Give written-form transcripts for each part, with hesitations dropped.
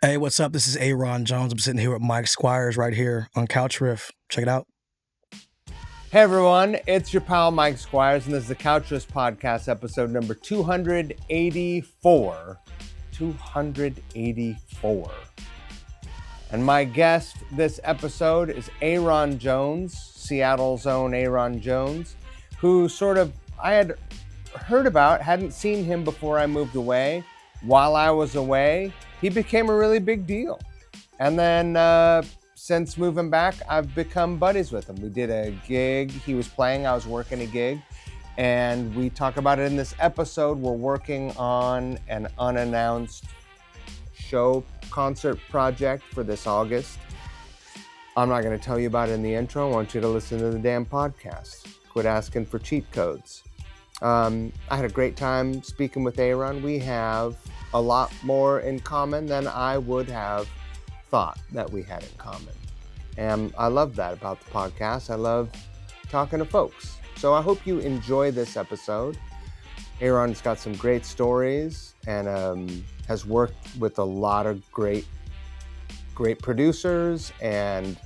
Hey, what's up? This is Ayron Jones. I'm sitting here with Mike Squires right here on Couch Riff. Check it out. Hey everyone, it's your pal Mike Squires, and this is the Couch Riff Podcast, episode number 284. 284. And my guest this episode is Ayron Jones, Seattle's own Ayron Jones, who I had heard about, hadn't seen him before I moved away. While I was away, he became a really big deal. And then since moving back, I've become buddies with him. We did a gig. He was playing, I was working a gig. And we talk about it in this episode. We're working on an unannounced concert project for this August. I'm not going to tell you about it in the intro. I want you to listen to the damn podcast. Quit asking for cheat codes. I had a great time speaking with Ayron. We have a lot more in common than I would have thought that we had in common. And I love that about the podcast. I love talking to folks. So I hope you enjoy this episode. Ayron's got some great stories and has worked with a lot of great producers and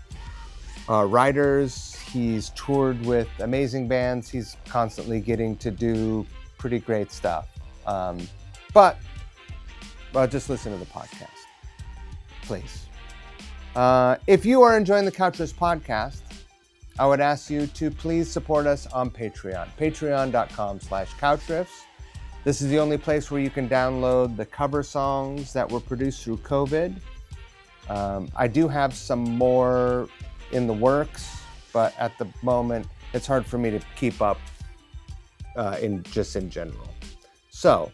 writers. He's toured with amazing bands. He's constantly getting to do pretty great stuff. But just listen to the podcast, please. If you are enjoying the Couch Riff Podcast, I would ask you to please support us on Patreon. Patreon.com/couchriffs. This is the only place where you can download the cover songs that were produced through COVID. I do have some more in the works, but at the moment, it's hard for me to keep up in general. So,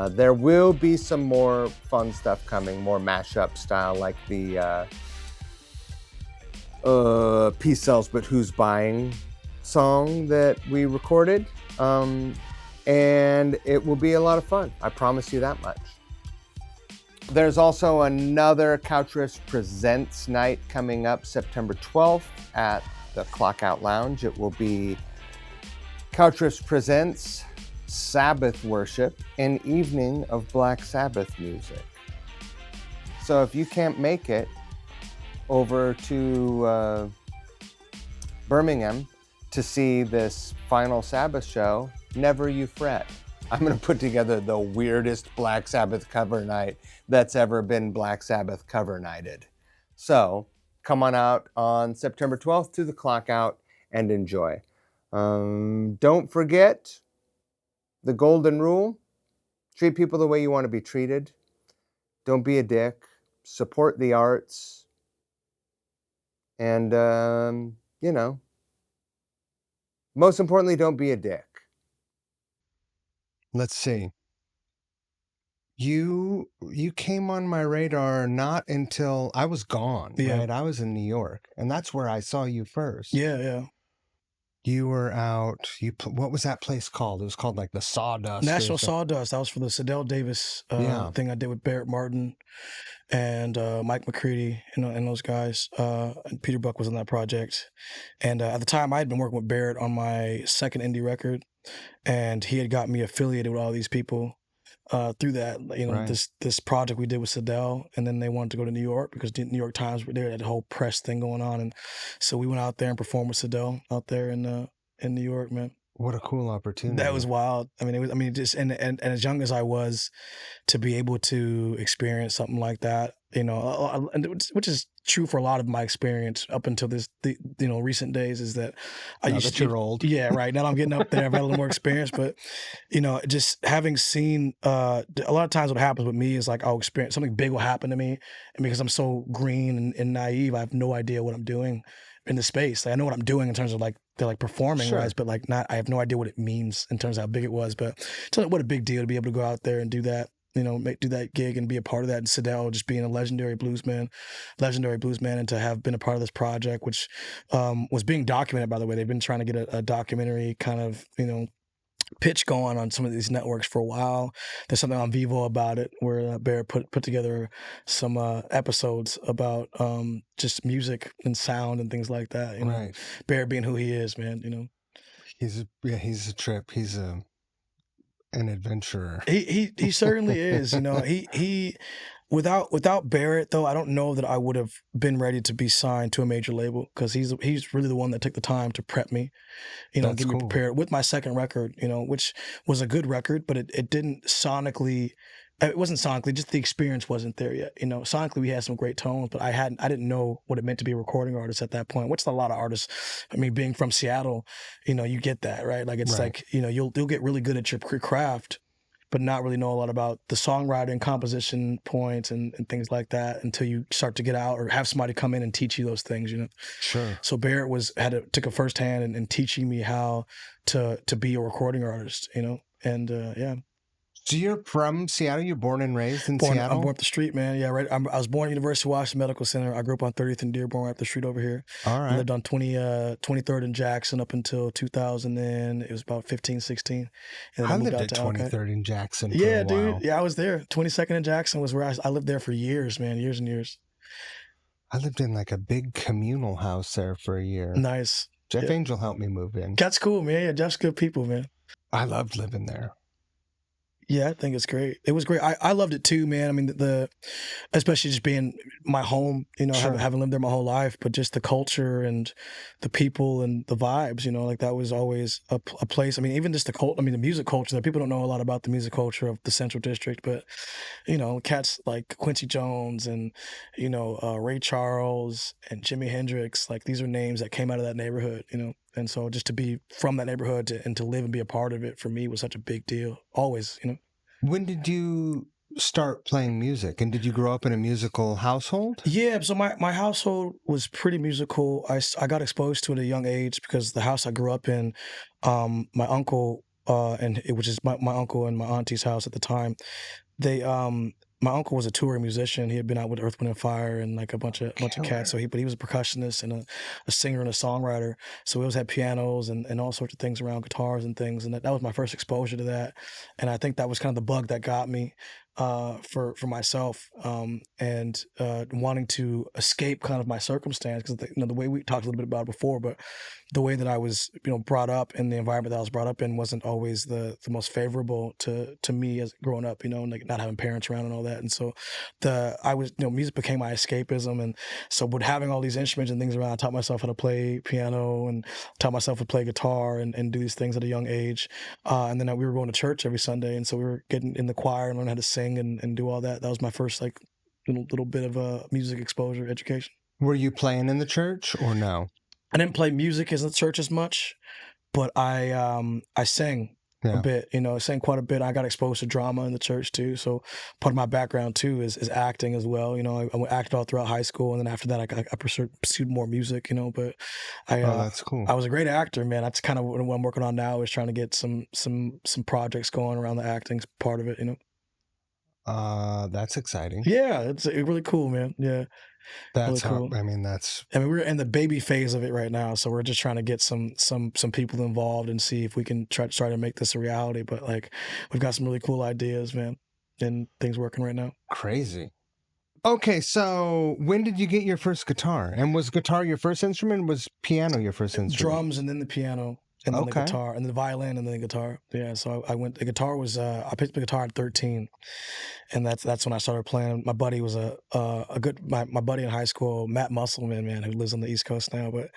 there will be some more fun stuff coming, more mashup style, like the Peace Sells But Who's Buying song that we recorded. And it will be a lot of fun. I promise you that much. There's also another Couch Riffs Presents night coming up September 12th at the Clockout Lounge. It will be Couch Riffs Presents Sabbath Worship, an evening of Black Sabbath music. So if you can't make it over to Birmingham to see this final Sabbath show, never you fret. I'm going to put together the weirdest Black Sabbath cover night that's ever been Black Sabbath cover nighted. So come on out on September 12th to the Clockout and enjoy. Don't forget the golden rule: treat people the way you want to be treated. Don't be a dick. Support the arts. And, most importantly, don't be a dick. Let's see. You came on my radar not until I was gone, right? I was in New York, and that's where I saw you first. Yeah. You were out. What was that place called? It was called like the Sawdust. National Sawdust. That was for the Sidell Davis thing I did with Barrett Martin and Mike McCready and those guys. And Peter Buck was on that project. And at the time, I had been working with Barrett on my second indie record, and he had got me affiliated with all these people through that, right. This project we did with Sidell, and then they wanted to go to New York because the New York Times were there, had the whole press thing going on, and so we went out there and performed with Sidell out there in New York, man. What a cool opportunity! That was wild. And as young as I was, to be able to experience something like that, which is true for a lot of my experience up until recent days, is that you're old. Yeah, right. Now I'm getting up there. I've had a little more experience, but just having seen a lot of times what happens with me is like I'll experience something big will happen to me, and because I'm so green and naive, I have no idea what I'm doing in the space. Like, I know what I'm doing in terms of like they're like performing wise, but like not. I have no idea what it means in terms of how big it was. But what a big deal to be able to go out there and do that. Do that gig and be a part of that. And Sidell just being a legendary bluesman, and to have been a part of this project, which was being documented, by the way. They've been trying to get a documentary kind of, pitch going on some of these networks for a while. There's something on Vivo about it where Barrett put together some episodes about just music and sound and things like that. Right. Barrett being who he is, man, He's a trip. He's an adventurer. He certainly is. He Without Barrett though, I don't know that I would have been ready to be signed to a major label because he's really the one that took the time to prep me, That's get me cool. prepared with my second record, which was a good record, but it didn't sonically. It wasn't sonically, just the experience wasn't there yet. Sonically we had some great tones, but I didn't know what it meant to be a recording artist at that point. Which a lot of artists, I mean, being from Seattle, you get that, right? Like it's Right. like you'll get really good at your craft, but not really know a lot about the songwriting, composition points, and things like that until you start to get out or have somebody come in and teach you those things. Sure. So Barrett took a first hand in teaching me how to be a recording artist, and yeah. So you're from Seattle? You're born and raised in I'm Seattle? born up the street, man. Yeah, right. I was born at University of Washington Medical Center. I grew up on 30th and Dearborn, right up the street over here. All I right. lived on 23rd and Jackson up until 2000, and it was about 15, 16. And then I I moved lived out at to Alki. 23rd and Jackson for Yeah, a while. dude. Yeah, I was there. 22nd and Jackson was where I lived there for years, man. Years and years. I lived in like a big communal house there for a year. Nice. Jeff Yeah. Angel helped me move in. That's cool, man. Yeah, Jeff's good people, man. I loved living there. Yeah, I think it's great. It was great. I loved it too, man. I mean, especially just being my home, Sure. having lived there my whole life, but just the culture and the people and the vibes, like that was always a place. I mean, even just the music culture. That people don't know a lot about the music culture of the Central District, but cats like Quincy Jones and Ray Charles and Jimi Hendrix, like these are names that came out of that neighborhood, And so just to be from that neighborhood and to live and be a part of it for me was such a big deal. Always, When did you start playing music? And did you grow up in a musical household? Yeah, so my household was pretty musical. I got exposed to it at a young age because the house I grew up in, my uncle, which is my uncle and my auntie's house at the time, they my uncle was a touring musician. He had been out with Earth, Wind and Fire and like a bunch of cats. So but he was a percussionist and a singer and a songwriter. So we always had pianos and all sorts of things around, guitars and things. And that was my first exposure to that. And I think that was kind of the bug that got me for myself and wanting to escape kind of my circumstance because the way we talked a little bit about it before, but the way that I was brought up and the environment that I was brought up in wasn't always the most favorable to me as growing up, and like not having parents around and all that. And so music became my escapism. And so with having all these instruments and things around, I taught myself how to play piano and taught myself to play guitar and do these things at a young age. And then we were going to church every Sunday. And so we were getting in the choir and learning how to sing and do all that. That was my first like little bit of a music exposure education. Were you playing in the church or no? I didn't play music in the church as much, but I sang a bit, I sang quite a bit. I got exposed to drama in the church too. So part of my background too is acting as well. I acted all throughout high school. And then after that, I pursued more music, but that's cool. I was a great actor, man. That's kind of what I'm working on now is trying to get some projects going around the acting part of it, That's exciting. Yeah, it's really cool, man. Yeah. That's really cool. We're in the baby phase of it right now, so we're just trying to get some people involved and see if we can try to make this a reality. But like, we've got some really cool ideas, man, and things working right now. Crazy. Okay, so when did you get your first guitar? And was guitar your first instrument? Or was piano your first instrument? Drums and then the piano. And then the guitar, and the violin, and then the guitar. Yeah, so I went. The guitar was I picked the guitar at 13, and that's when I started playing. My buddy was my buddy in high school, Matt Musselman, man, who lives on the East Coast now. But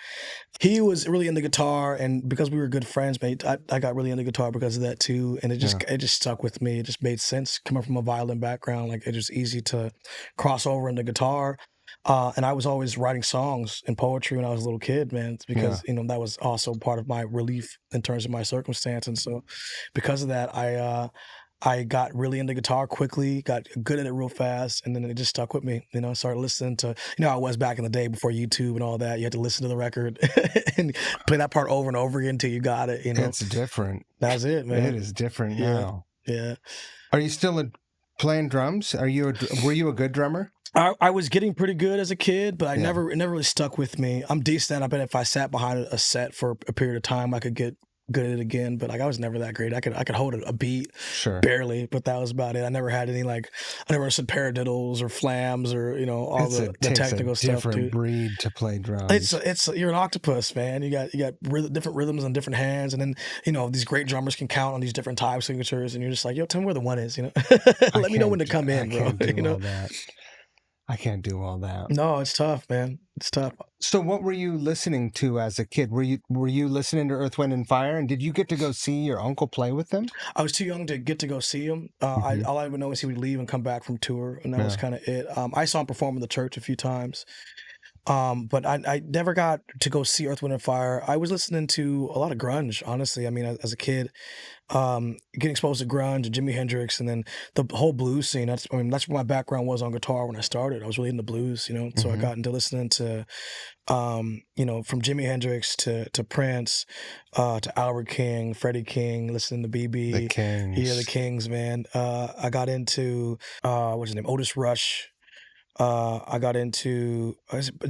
he was really into guitar, and because we were good friends, man, I got really into guitar because of that too. And it just stuck with me. It just made sense coming from a violin background. Like it was easy to cross over into guitar. And I was always writing songs and poetry when I was a little kid, man. It's because, that was also part of my relief in terms of my circumstance. And so because of that, I got really into guitar quickly, got good at it real fast, and then it just stuck with me. Started listening to, how it was back in the day before YouTube and all that. You had to listen to the record and play that part over and over again until you got it, It's different. That's it, man. It is different now. Yeah. Are you still playing drums? Were you a good drummer? I was getting pretty good as a kid, but it never really stuck with me. I'm decent at it. I bet if I sat behind a set for a period of time, I could get good at it again, but like I was never that great. I could hold a beat Sure. barely, but that was about it. I never had any like I never understood paradiddles or flams or all the Takes technical a stuff, different dude. breed to play drums. It's you're an octopus, man. You got different rhythms on different hands, and then these great drummers can count on these different time signatures, and you're just like, yo, tell me where the one is, Let me know when to come in, bro. I can't do all that. I can't do all that. No, it's tough, man. It's tough. So what were you listening to as a kid? Were you listening to Earth, Wind, and Fire? And did you get to go see your uncle play with them? I was too young to get to go see him. All I would know is he would leave and come back from tour, and that was kind of it. I saw him perform in the church a few times. But I never got to go see Earth, Wind, and Fire. I was listening to a lot of grunge, honestly. I mean, as a kid, getting exposed to grunge and Jimi Hendrix, and then the whole blues scene. That's where my background was on guitar when I started. I was really into blues, So I got into listening to, from Jimi Hendrix to Prince, to Albert King, Freddie King, listening to BB, The Kings. Yeah, the Kings, man. I got into what's his name, Otis Rush. I got into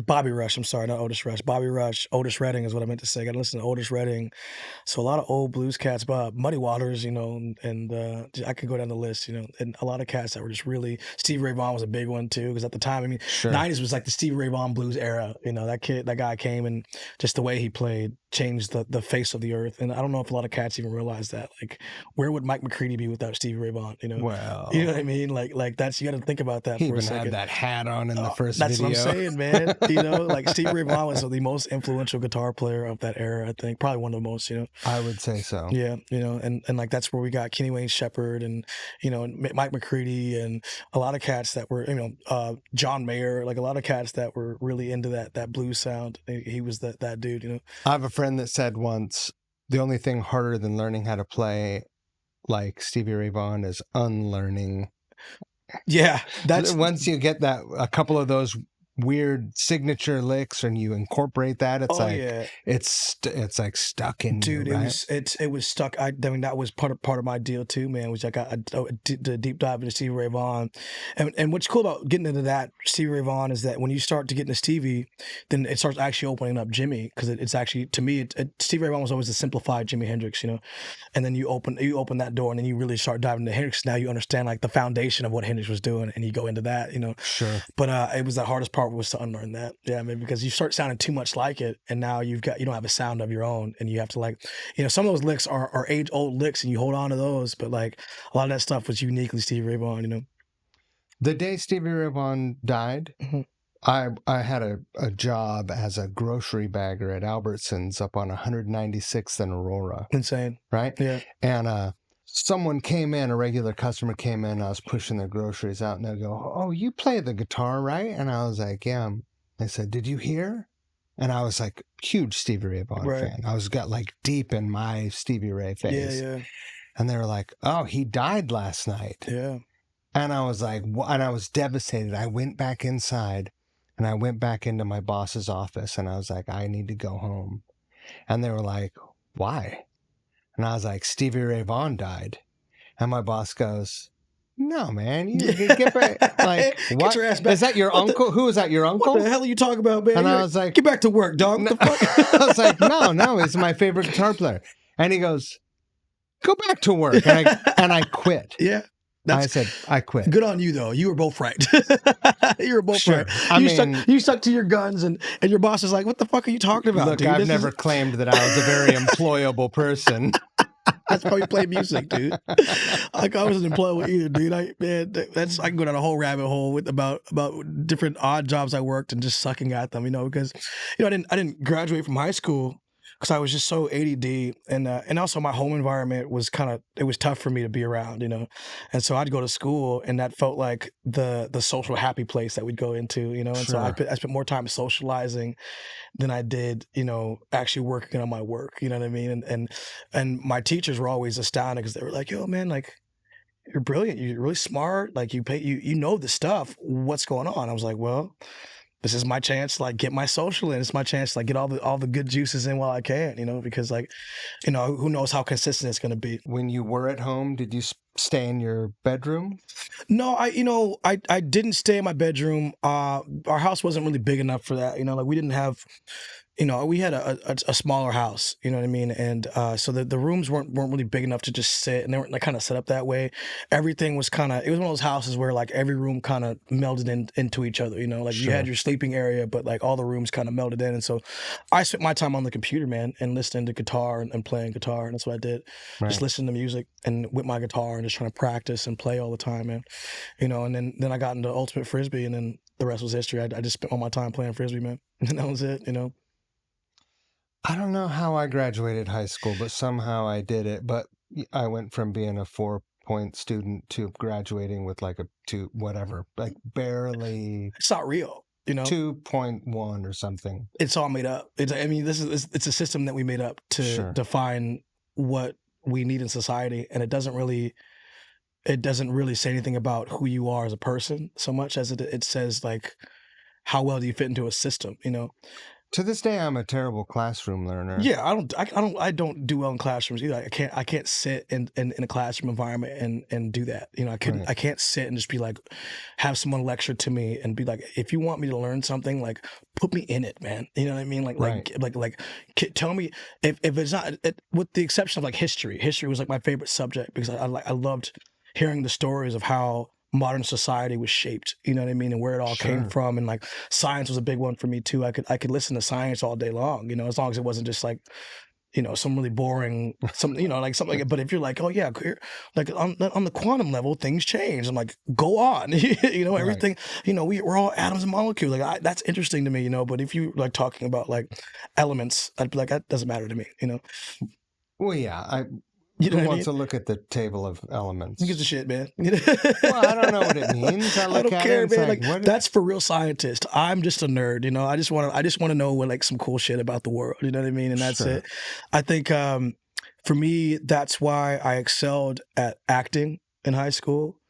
Bobby Rush. I'm sorry, not Otis Rush. Bobby Rush. Otis Redding is what I meant to say. I got to listen to Otis Redding. So a lot of old blues cats, Muddy Waters, and I could go down the list, and a lot of cats that were just really. Stevie Ray Vaughan was a big one too, because at the time, Sure. 90s was like the Stevie Ray Vaughan blues era. That guy came and just the way he played changed the face of the earth. And I don't know if a lot of cats even realize that. Like, where would Mike McCready be without Stevie Ray Vaughan? Well, you know what I mean? Like that's, you got to think about that he for a even second. had that hat on in the first That's video. what I'm saying, man. Like Stevie Ray Vaughan was the most influential guitar player of that era, I think. Probably one of the most, I would say so. Yeah, and like that's where we got Kenny Wayne Shepherd and, and Mike McCready and a lot of cats that were, John Mayer, like a lot of cats that were really into that blues sound. He was that dude, I have a friend that said once, the only thing harder than learning how to play like Stevie Ray Vaughan is unlearning. Yeah, that's once you get that a couple of those weird signature licks and you incorporate that, it's it's like stuck in dude, you, right? it was stuck. I mean, that was part of my deal too, man. Was like I did a deep dive into Stevie Ray Vaughan, and what's cool about getting into that Stevie Ray Vaughan is that when you start to get into Stevie, then it starts actually opening up Jimmy, because it's actually, to me, Stevie Ray Vaughan was always the simplified Jimi Hendrix, and then you open that door and then you really start diving into Hendrix. Now you understand like the foundation of what Hendrix was doing, and you go into that, Sure. But it was the hardest part was to unlearn that. Yeah, maybe because you start sounding too much like it, and now you don't have a sound of your own, and you have to some of those licks are age old licks, and you hold on to those, but like a lot of that stuff was uniquely Stevie Ray Vaughan. The day Stevie Ray Vaughan died, I had a job as a grocery bagger at Albertsons up on 196th and Aurora. Insane, right? Yeah, and someone came in, a regular customer came in, I was pushing their groceries out, and they go, "Oh, you play the guitar, right?" And I was like, "Yeah." They said, "Did you hear?" And I was like, huge Stevie Ray Vaughan fan. I was got like deep in my Stevie Ray phase. Yeah. And they were like, "Oh, he died last night." Yeah. And I was like, and I was devastated. I went back inside and I went back into my boss's office and I was like, "I need to go home." And they were like, "Why?" And I was like, "Stevie Ray Vaughan died." And my boss goes, "No, man, you get back." Like, what? Get your ass back. Is that your uncle? Who is that, your uncle? What the hell are you talking about, man? And I was like, "Get back to work, dog." What the fuck? I was like, no, he's my favorite guitar player. And he goes, "Go back to work." And I quit. Yeah. I said, "I quit." Good on you, though. You were both right. You were both Sure. right. You stuck to your guns, and your boss is like, "What the fuck are you talking about, Look, dude?" I've never claimed that I was a very employable person. That's why you play music, dude. Like, I wasn't employable either, dude. I can go down a whole rabbit hole with about different odd jobs I worked and just sucking at them, because I didn't graduate from high school because I was just so ADD, and also my home environment was it was tough for me to be around, and so I'd go to school, and that felt like the social happy place that we'd go into, and Sure. so I spent more time socializing than I did, actually working on my work. You know what I mean? And my teachers were always astounded because they were like, "Yo, man, like, you're brilliant. You're really smart. Like, you know the stuff. What's going on?" I was like, "Well, this is my chance to get my social in. It's my chance to get all the good juices in while I can, because who knows how consistent it's going to be." When you were at home, did you stay in your bedroom? No, I didn't stay in my bedroom. Our house wasn't really big enough for that. We didn't have, we had a smaller house, you know what I mean? And so the rooms weren't really big enough to just sit, and they weren't like kind of set up that way. Everything was it was one of those houses where like every room kind of melded into each other, like you had Sure. your sleeping area, but like all the rooms kind of melded in. And so I spent my time on the computer, man, and listening to guitar and playing guitar. And that's what I did. Just Right. listening to music and with my guitar and just trying to practice and play all the time, man. And then I got into ultimate frisbee, and then the rest was history. I just spent all my time playing frisbee, man. And that was it. I don't know how I graduated high school, but somehow I did it. But I went from being a 4-point student to graduating with like a 2, whatever, like barely It's not real, 2.1 or something. It's all made up. It's a system that we made up to Sure. define what we need in society, and it doesn't really say anything about who you are as a person so much as it says like how well do you fit into a system. To this day, I'm a terrible classroom learner. Yeah, I don't do well in classrooms either. I can't sit in a classroom environment and do that. Right. I can't sit and just be like, have someone lecture to me and be like, if you want me to learn something, like put me in it, man. You know what I mean? Right. Tell me if it's not with the exception of like history. History was like my favorite subject because I loved hearing the stories of how modern society was shaped, you know what I mean, and where it all came Sure. from. And like science was a big one for me too. I could listen to science all day long, as long as it wasn't just like, some really boring, like something. But if you're like, oh yeah, like on the quantum level, things change. I'm like, go on, everything. We're all atoms and molecules. Like that's interesting to me, But if you like talking about like elements, I'd be like, that doesn't matter to me, Well, yeah. You know Who what I wants mean? to look at the table of elements? Who gives a shit, man? Well, I don't know what it means. I look don't at care, it and man. it's like, what? That's for real scientists. I'm just a nerd, I just want to know what like some cool shit about the world. You know what I mean? And that's Sure. it. I think for me, that's why I excelled at acting in high school.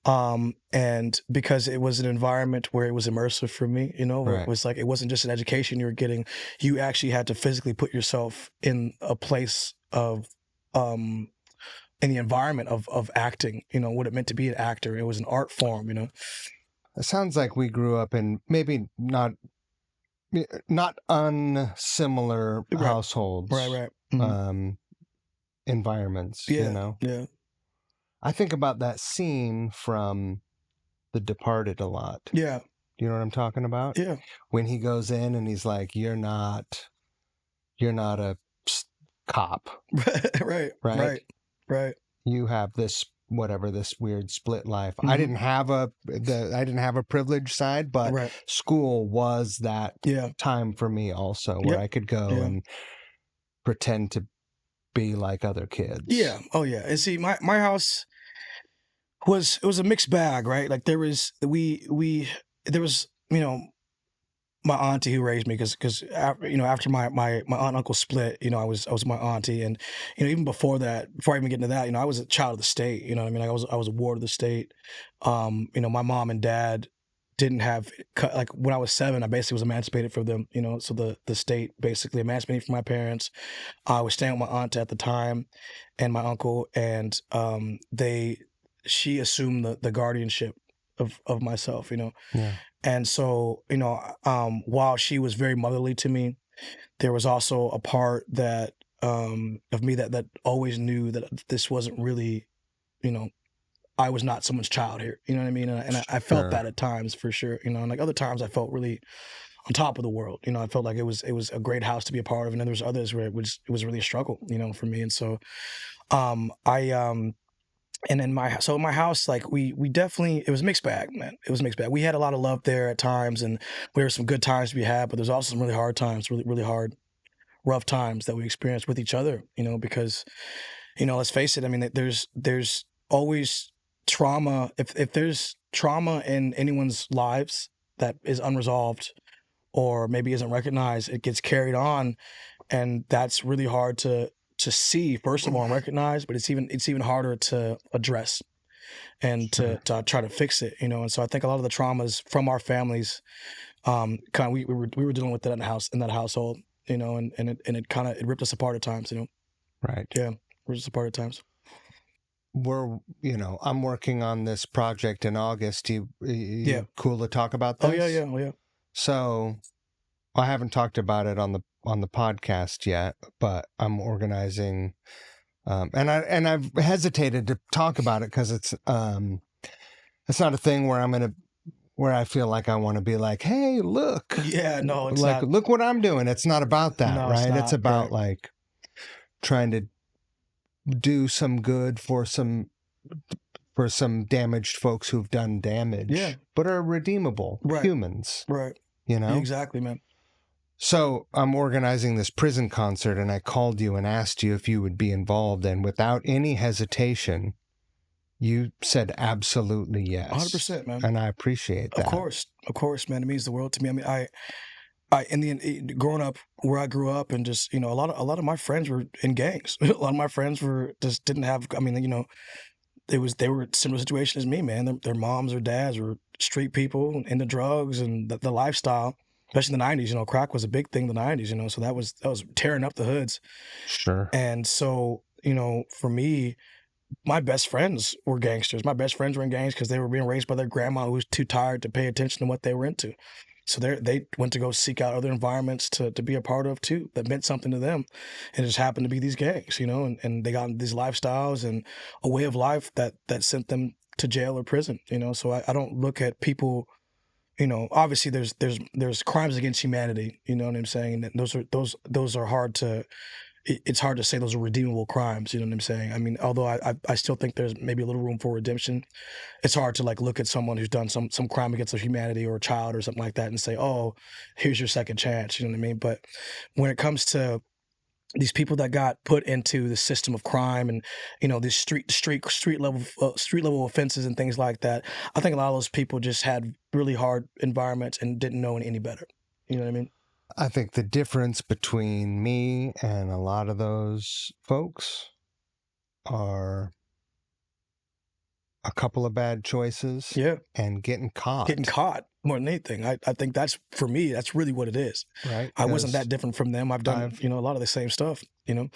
And because it was an environment where it was immersive for me, where Right. it was like it wasn't just an education you were getting. You actually had to physically put yourself in a place of in the environment of acting, what it meant to be an actor. It was an art form, It sounds like we grew up in maybe not unsimilar Right. households, Right. Mm-hmm. Environments. Yeah. I think about that scene from The Departed a lot. Yeah. Do you know what I'm talking about? Yeah. When he goes in and he's like, "You're not a cop, Right. You have this weird split life." Mm-hmm. I didn't have a privileged side, but Right. school was that time for me also, where I could go and pretend to be like other kids. Yeah. Oh yeah. And see, my house was a mixed bag, right? Like there was my auntie who raised me because after my aunt and uncle split, I was my auntie, and even before that, before I even get into that, I was a child of the state. You know what I mean? Like I was a ward of the state. My mom and dad didn't have like when I was 7, I basically was emancipated from them. So the state basically emancipated from my parents. I was staying with my aunt at the time, and my uncle, and she assumed the guardianship of myself. Yeah. And so, while she was very motherly to me, there was also a part that of me that always knew that this wasn't really, I was not someone's child here. You know what I mean? And I felt Sure. that at times for sure. And like other times, I felt really on top of the world. I felt like it was a great house to be a part of, and then there was others where it was really a struggle. For me. And so, and in my house, like we definitely, it was a mixed bag, man. It was a mixed bag. We had a lot of love there at times, and there were some good times to be had, but there's also some really hard times, really hard, rough times that we experienced with each other. Because, let's face it. I mean, there's always trauma. If there's trauma in anyone's lives that is unresolved or maybe isn't recognized, it gets carried on, and that's really hard to see, first of all, and recognize, but it's even harder to address and to try to fix it, And so I think a lot of the traumas from our families, we were dealing with that in that household, and it kind of ripped us apart at times, Right. Yeah, ripped us apart at times. I'm working on this project in August. Cool to talk about this? Oh yeah. So I haven't talked about it on on the podcast yet, but I'm organizing, and I've hesitated to talk about it because it's not a thing where I feel like I want to be like, hey, look, Yeah, no, it's like not. look what I'm doing. It's not about that, No, it's right? It's not. about Right. like trying to do some good for some damaged folks who've done damage, Yeah. but are redeemable Right. humans, Right. you know? Exactly, man. So I'm organizing this prison concert, and I called you and asked you if you would be involved, and without any hesitation, you said absolutely yes. 100%, man. And I appreciate that. Of course, man. It means the world to me. I mean, in the growing up where I grew up, and just, a lot of my friends were in gangs. A lot of my friends were just didn't have. I mean, they were in a similar situation as me, man. Their moms or dads were street people into drugs and the lifestyle, especially in the '90s. Crack was a big thing in the '90s. So that was tearing up the hoods. Sure. And so, for me, my best friends were gangsters. My best friends were in gangs because they were being raised by their grandma who was too tired to pay attention to what they were into. So they went to go seek out other environments to be a part of too, that meant something to them. And it just happened to be these gangs, and they got into these lifestyles and a way of life that sent them to jail or prison, So I don't look at people, obviously there's crimes against humanity, you know what I'm saying? And those are hard to, it's hard to say those are redeemable crimes. You know what I'm saying? I mean, although I still think there's maybe a little room for redemption, it's hard to like look at someone who's done some crime against humanity or a child or something like that and say, oh, here's your second chance. You know what I mean? But when it comes to these people that got put into the system of crime and these street level offenses and things like that, I think a lot of those people just had really hard environments and didn't know any better. You know what I mean? I think the difference between me and a lot of those folks are a couple of bad choices, Yeah, and getting caught. Getting caught more than anything. I think that's, for me, that's really what it is. Right. I wasn't that different from them. I've done, a lot of the same stuff, I've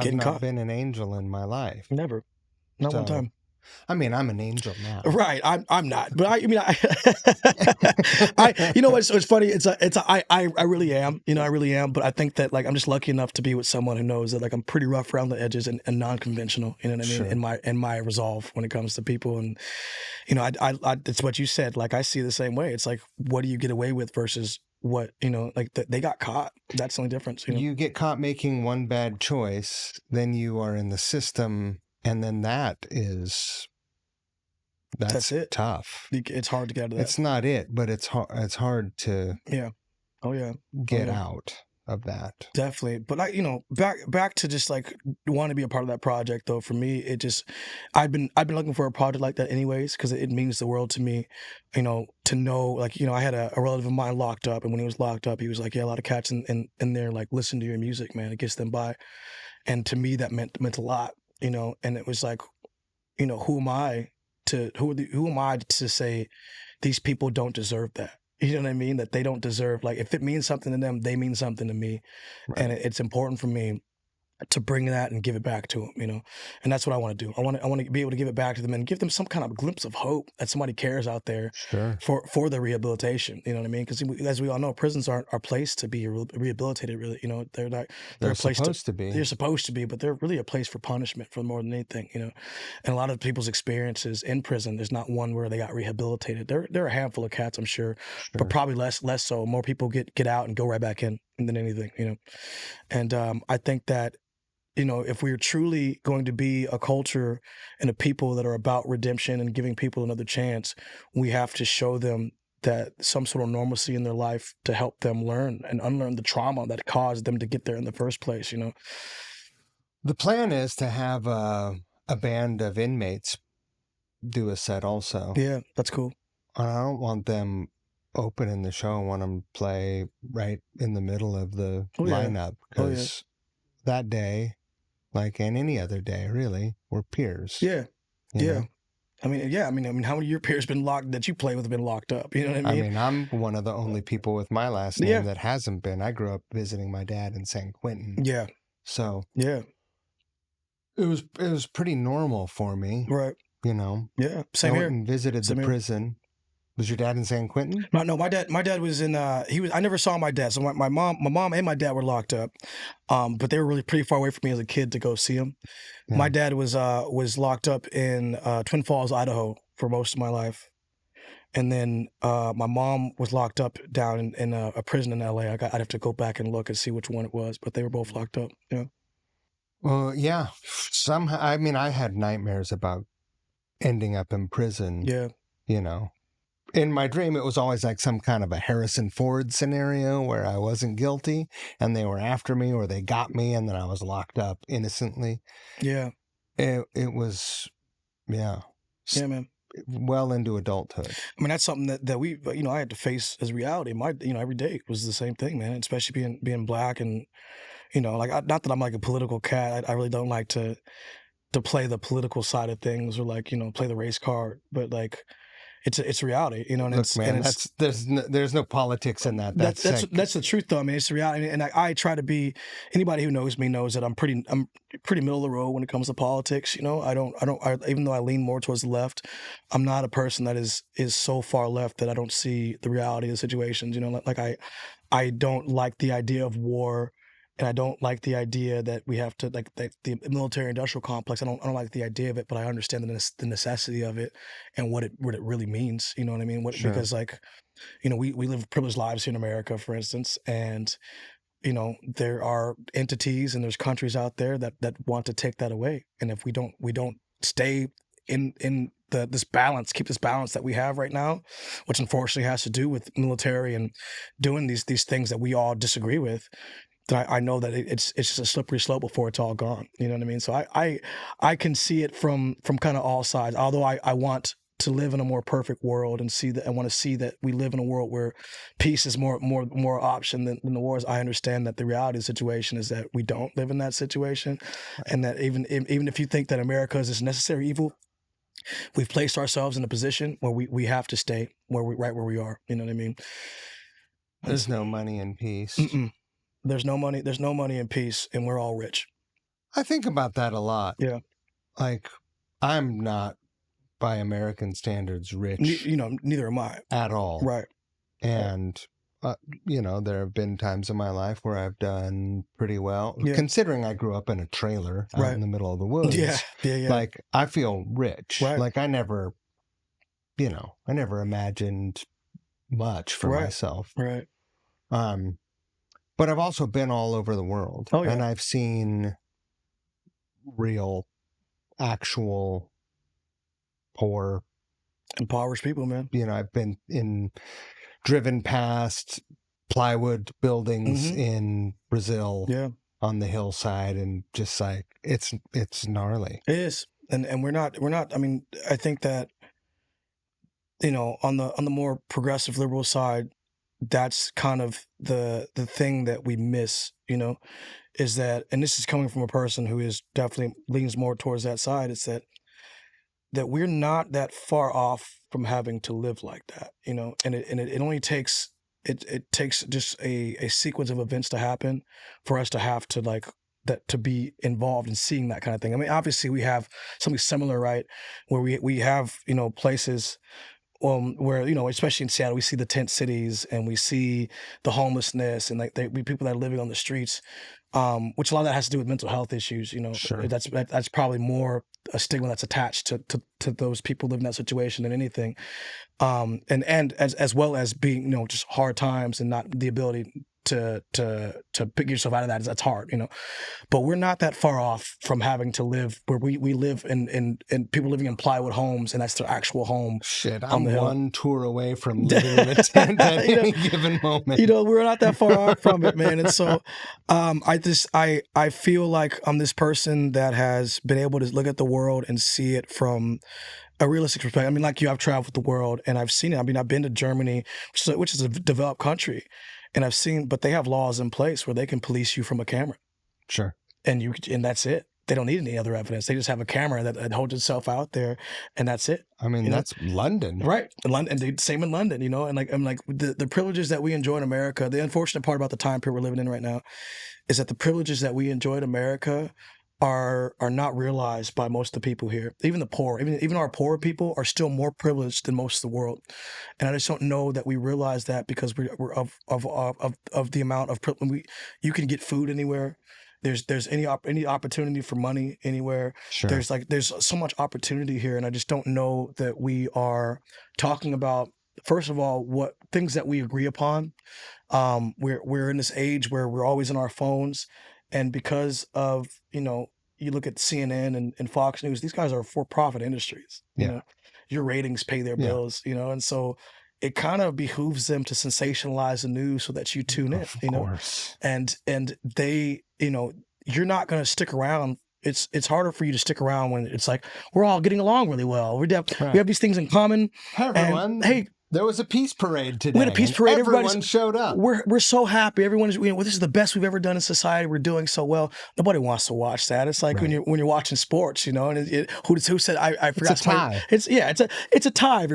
getting not caught. been an angel in my life. Never. Not one time. I mean, I'm an angel now. Right. I'm not. But I mean, it's funny. I really am, I really am. But I think that like, I'm just lucky enough to be with someone who knows that like, I'm pretty rough around the edges and non-conventional, you know what I mean? Sure. In my resolve when it comes to people. And, it's what you said. Like, I see the same way. It's like, what do you get away with versus what, like they got caught. That's the only difference. You get caught making one bad choice, then you are in the system. And then that's it. Tough. It's hard to get out of that. It's not it, but it's hard to get out of that. Definitely. But back to just like want to be a part of that project though. For me, it just, I've been looking for a project like that anyways, because it means the world to me, to know, like, I had a relative of mine locked up, and when he was locked up, he was like, yeah, a lot of cats in there like listen to your music, man. It gets them by. And to me that meant a lot, and it was like, who am I to say these people don't deserve that? You know what I mean? That they don't deserve, like, if it means something to them, they mean something to me. Right. And it's important for me to bring that and give it back to them, and that's what I want to do. I want to be able to give it back to them and give them some kind of glimpse of hope that somebody cares out there. Sure. For their rehabilitation. You know what I mean? Because as we all know, prisons aren't our place to be rehabilitated. Really, they're not. They're a place to be. They're supposed to be, but they're really a place for punishment for more than anything. And a lot of people's experiences in prison, there's not one where they got rehabilitated. There are a handful of cats, I'm sure, but probably less so. More people get out and go right back in than anything. And I think that, if we're truly going to be a culture and a people that are about redemption and giving people another chance, we have to show them that some sort of normalcy in their life to help them learn and unlearn the trauma that caused them to get there in the first place, The plan is to have a band of inmates do a set also. Yeah, that's cool. And I don't want them opening the show. I want them to play right in the middle of the lineup, because that day, like in any other day, really, we're peers. Yeah. You know? I mean, how many of your peers that you play with have been locked up? You know what I mean? I mean, I'm one of the only people with my last name that hasn't been. I grew up visiting my dad in San Quentin. Yeah. So yeah, it was pretty normal for me. Right. Yeah. Same I here. went and visited the prison Was your dad in San Quentin? No, my dad was in. I never saw my dad. So my mom and my dad were locked up, but they were really pretty far away from me as a kid to go see him. Yeah. My dad was locked up in Twin Falls, Idaho, for most of my life, and then my mom was locked up down in a prison in L.A. I'd have to go back and look and see which one it was, but they were both locked up. Yeah. Well, yeah. Somehow, I mean, I had nightmares about ending up in prison. Yeah. You know, in my dream, it was always like some kind of a Harrison Ford scenario where I wasn't guilty and they were after me or they got me and then I was locked up innocently. Yeah. It was, yeah. Yeah, man. Well into adulthood. I mean, that's something that we, I had to face as reality. Every day was the same thing, man. Especially being black and, like, not that I'm like a political cat. I really don't like to play the political side of things or like, play the race card, but like, it's reality, and Look, man, there's no politics in that. That's the truth, though. I mean, it's the reality, and I try to be. Anybody who knows me knows that I'm pretty middle of the road when it comes to politics. Even though I lean more towards the left, I'm not a person that is so far left that I don't see the reality of the situations. Like I don't like the idea of war. And I don't like the idea that we have to like the military-industrial complex. I don't like the idea of it, but I understand the necessity of it and what it really means. You know what I mean? Sure. Because like, we live privileged lives here in America, for instance, and there are entities and there's countries out there that want to take that away. And if we don't stay in this balance, keep this balance that we have right now, which unfortunately has to do with military and doing these things that we all disagree with. I know that it's just a slippery slope before it's all gone. You know what I mean? So I can see it from kind of all sides. Although I want to live in a more perfect world and see that I want to see that we live in a world where peace is more option than the wars. I understand that the reality of the situation is that we don't live in that situation, and that even if you think that America is this necessary evil, we've placed ourselves in a position where we have to stay right where we are. You know what I mean? There's no money in peace. Mm-mm. There's no money in peace, and we're all rich. I think about that a lot. Yeah. Like, I'm not, by American standards, rich. Neither am I. At all. Right. And, there have been times in my life where I've done pretty well. Yeah. Considering I grew up in a trailer out in the middle of the woods. Yeah. Like, I feel rich. Right. Like, I never imagined much for myself. Right. But I've also been all over the world. Oh, yeah. And I've seen real, actual, poor, impoverished people, man. I've been driven past plywood buildings in Brazil on the hillside, and just like, it's gnarly. It is. And we're not, I mean, I think that, on the more progressive liberal side, that's kind of the thing that we miss, is that, and this is coming from a person who is definitely leans more towards that side, it's that we're not that far off from having to live like that, and it only takes, it takes just a sequence of events to happen for us to have to like that, to be involved in seeing that kind of thing. I mean, obviously we have something similar, right? Where we have, places where, especially in Seattle, we see the tent cities and we see the homelessness and like people that are living on the streets, which a lot of that has to do with mental health issues. Sure. That's probably more a stigma that's attached to those people living in that situation than anything. And as well as being, just hard times and not the ability to pick yourself out of that, that's hard, but we're not that far off from having to live where we live in people living in plywood homes, and that's their actual home. Shit, I'm one tour away from living in a tent at any given moment. We're not that far off from it, man. And so I feel like I'm this person that has been able to look at the world and see it from a realistic perspective. I mean, like you, I've traveled the world and I've seen it. I mean, I've been to Germany, which is a developed country. And I've seen, but they have laws in place where they can police you from a camera. Sure. And that's it. They don't need any other evidence. They just have a camera that holds itself out there, and that's it. I mean, that's London. Right. London, same in London, and like, I'm like, the privileges that we enjoy in America, the unfortunate part about the time period we're living in right now is that the privileges that we enjoy in America are not realized by most of the people here. Even the poor, even our poor people are still more privileged than most of the world. And I just don't know that we realize that because we're of the amount of you can get food anywhere. There's any opportunity for money anywhere. Sure. There's so much opportunity here, and I just don't know that we are talking about, first of all, what things that we agree upon. We're in this age where we're always on our phones, and because of, you look at CNN and Fox News, these guys are for-profit industries. Yeah. Your ratings pay their bills, and so it kind of behooves them to sensationalize the news so that you tune in, Of course. and they, you're not going to stick around. It's harder for you to stick around when it's like we're all getting along really well. We have these things in common. Hey, everyone. Hey, there was a peace parade today. We had a peace parade. Everyone showed up. We're so happy. Everyone is. This is the best we've ever done in society. We're doing so well. Nobody wants to watch that. It's like when you're watching sports, and who said I forgot. It's a tie. It's a tie.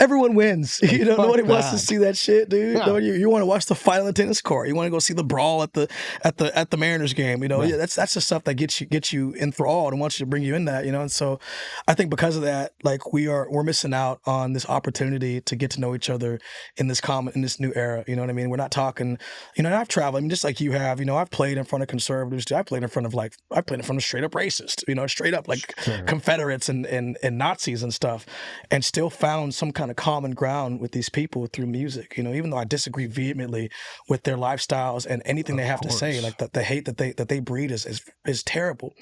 Everyone wins. Nobody wants to see that shit, dude. Yeah. No, you want to watch the final in tennis court. You want to go see the brawl at the Mariners game. Right. That's the stuff that gets you enthralled and wants you to bring you in that. And so I think because of that, like we're missing out on this opportunity to get to know each other in this new era. You know what I mean? We're not talking. And I've traveled. I mean, just like you have. I've played in front of conservatives. I played in front of straight up racists. Straight up like Confederates and Nazis and stuff, and still found some kind of common ground with these people through music, even though I disagree vehemently with their lifestyles and anything they have to say, like the hate that they breed is terrible.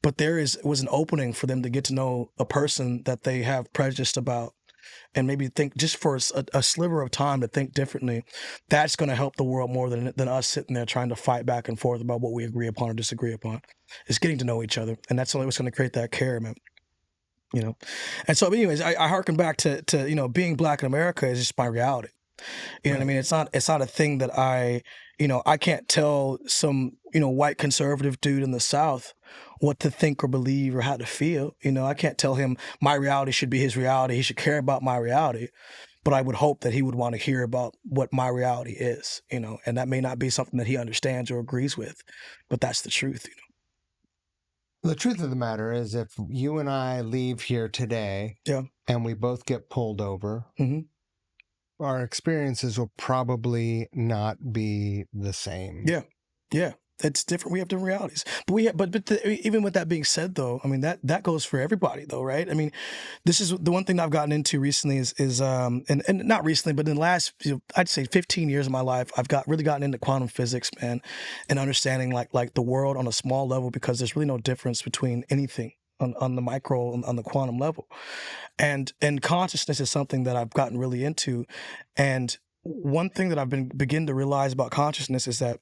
But was an opening for them to get to know a person that they have prejudice about, and maybe think just for a sliver of time to think differently. That's going to help the world more than us sitting there trying to fight back and forth about what we agree upon or disagree upon. It's getting to know each other, and that's only what's going to create that care, man. And so, anyways, I harken back to being black in America is just my reality. You know what I mean? It's not a thing that I can't tell some white conservative dude in the South what to think or believe or how to feel. I can't tell him my reality should be his reality. He should care about my reality. But I would hope that he would want to hear about what my reality is, and that may not be something that he understands or agrees with, but that's the truth, The truth of the matter is, if you and I leave here today, and we both get pulled over, our experiences will probably not be the same. Yeah. It's different. We have different realities, but even with that being said, though, I mean that goes for everybody, though, right? I mean, this is the one thing I've gotten into recently is and not recently, but in the last I'd say 15 years of my life, I've really gotten into quantum physics, man, and understanding like the world on a small level, because there's really no difference between anything on the micro, on the quantum level, and consciousness is something that I've gotten really into, and one thing that I've begin to realize about consciousness is that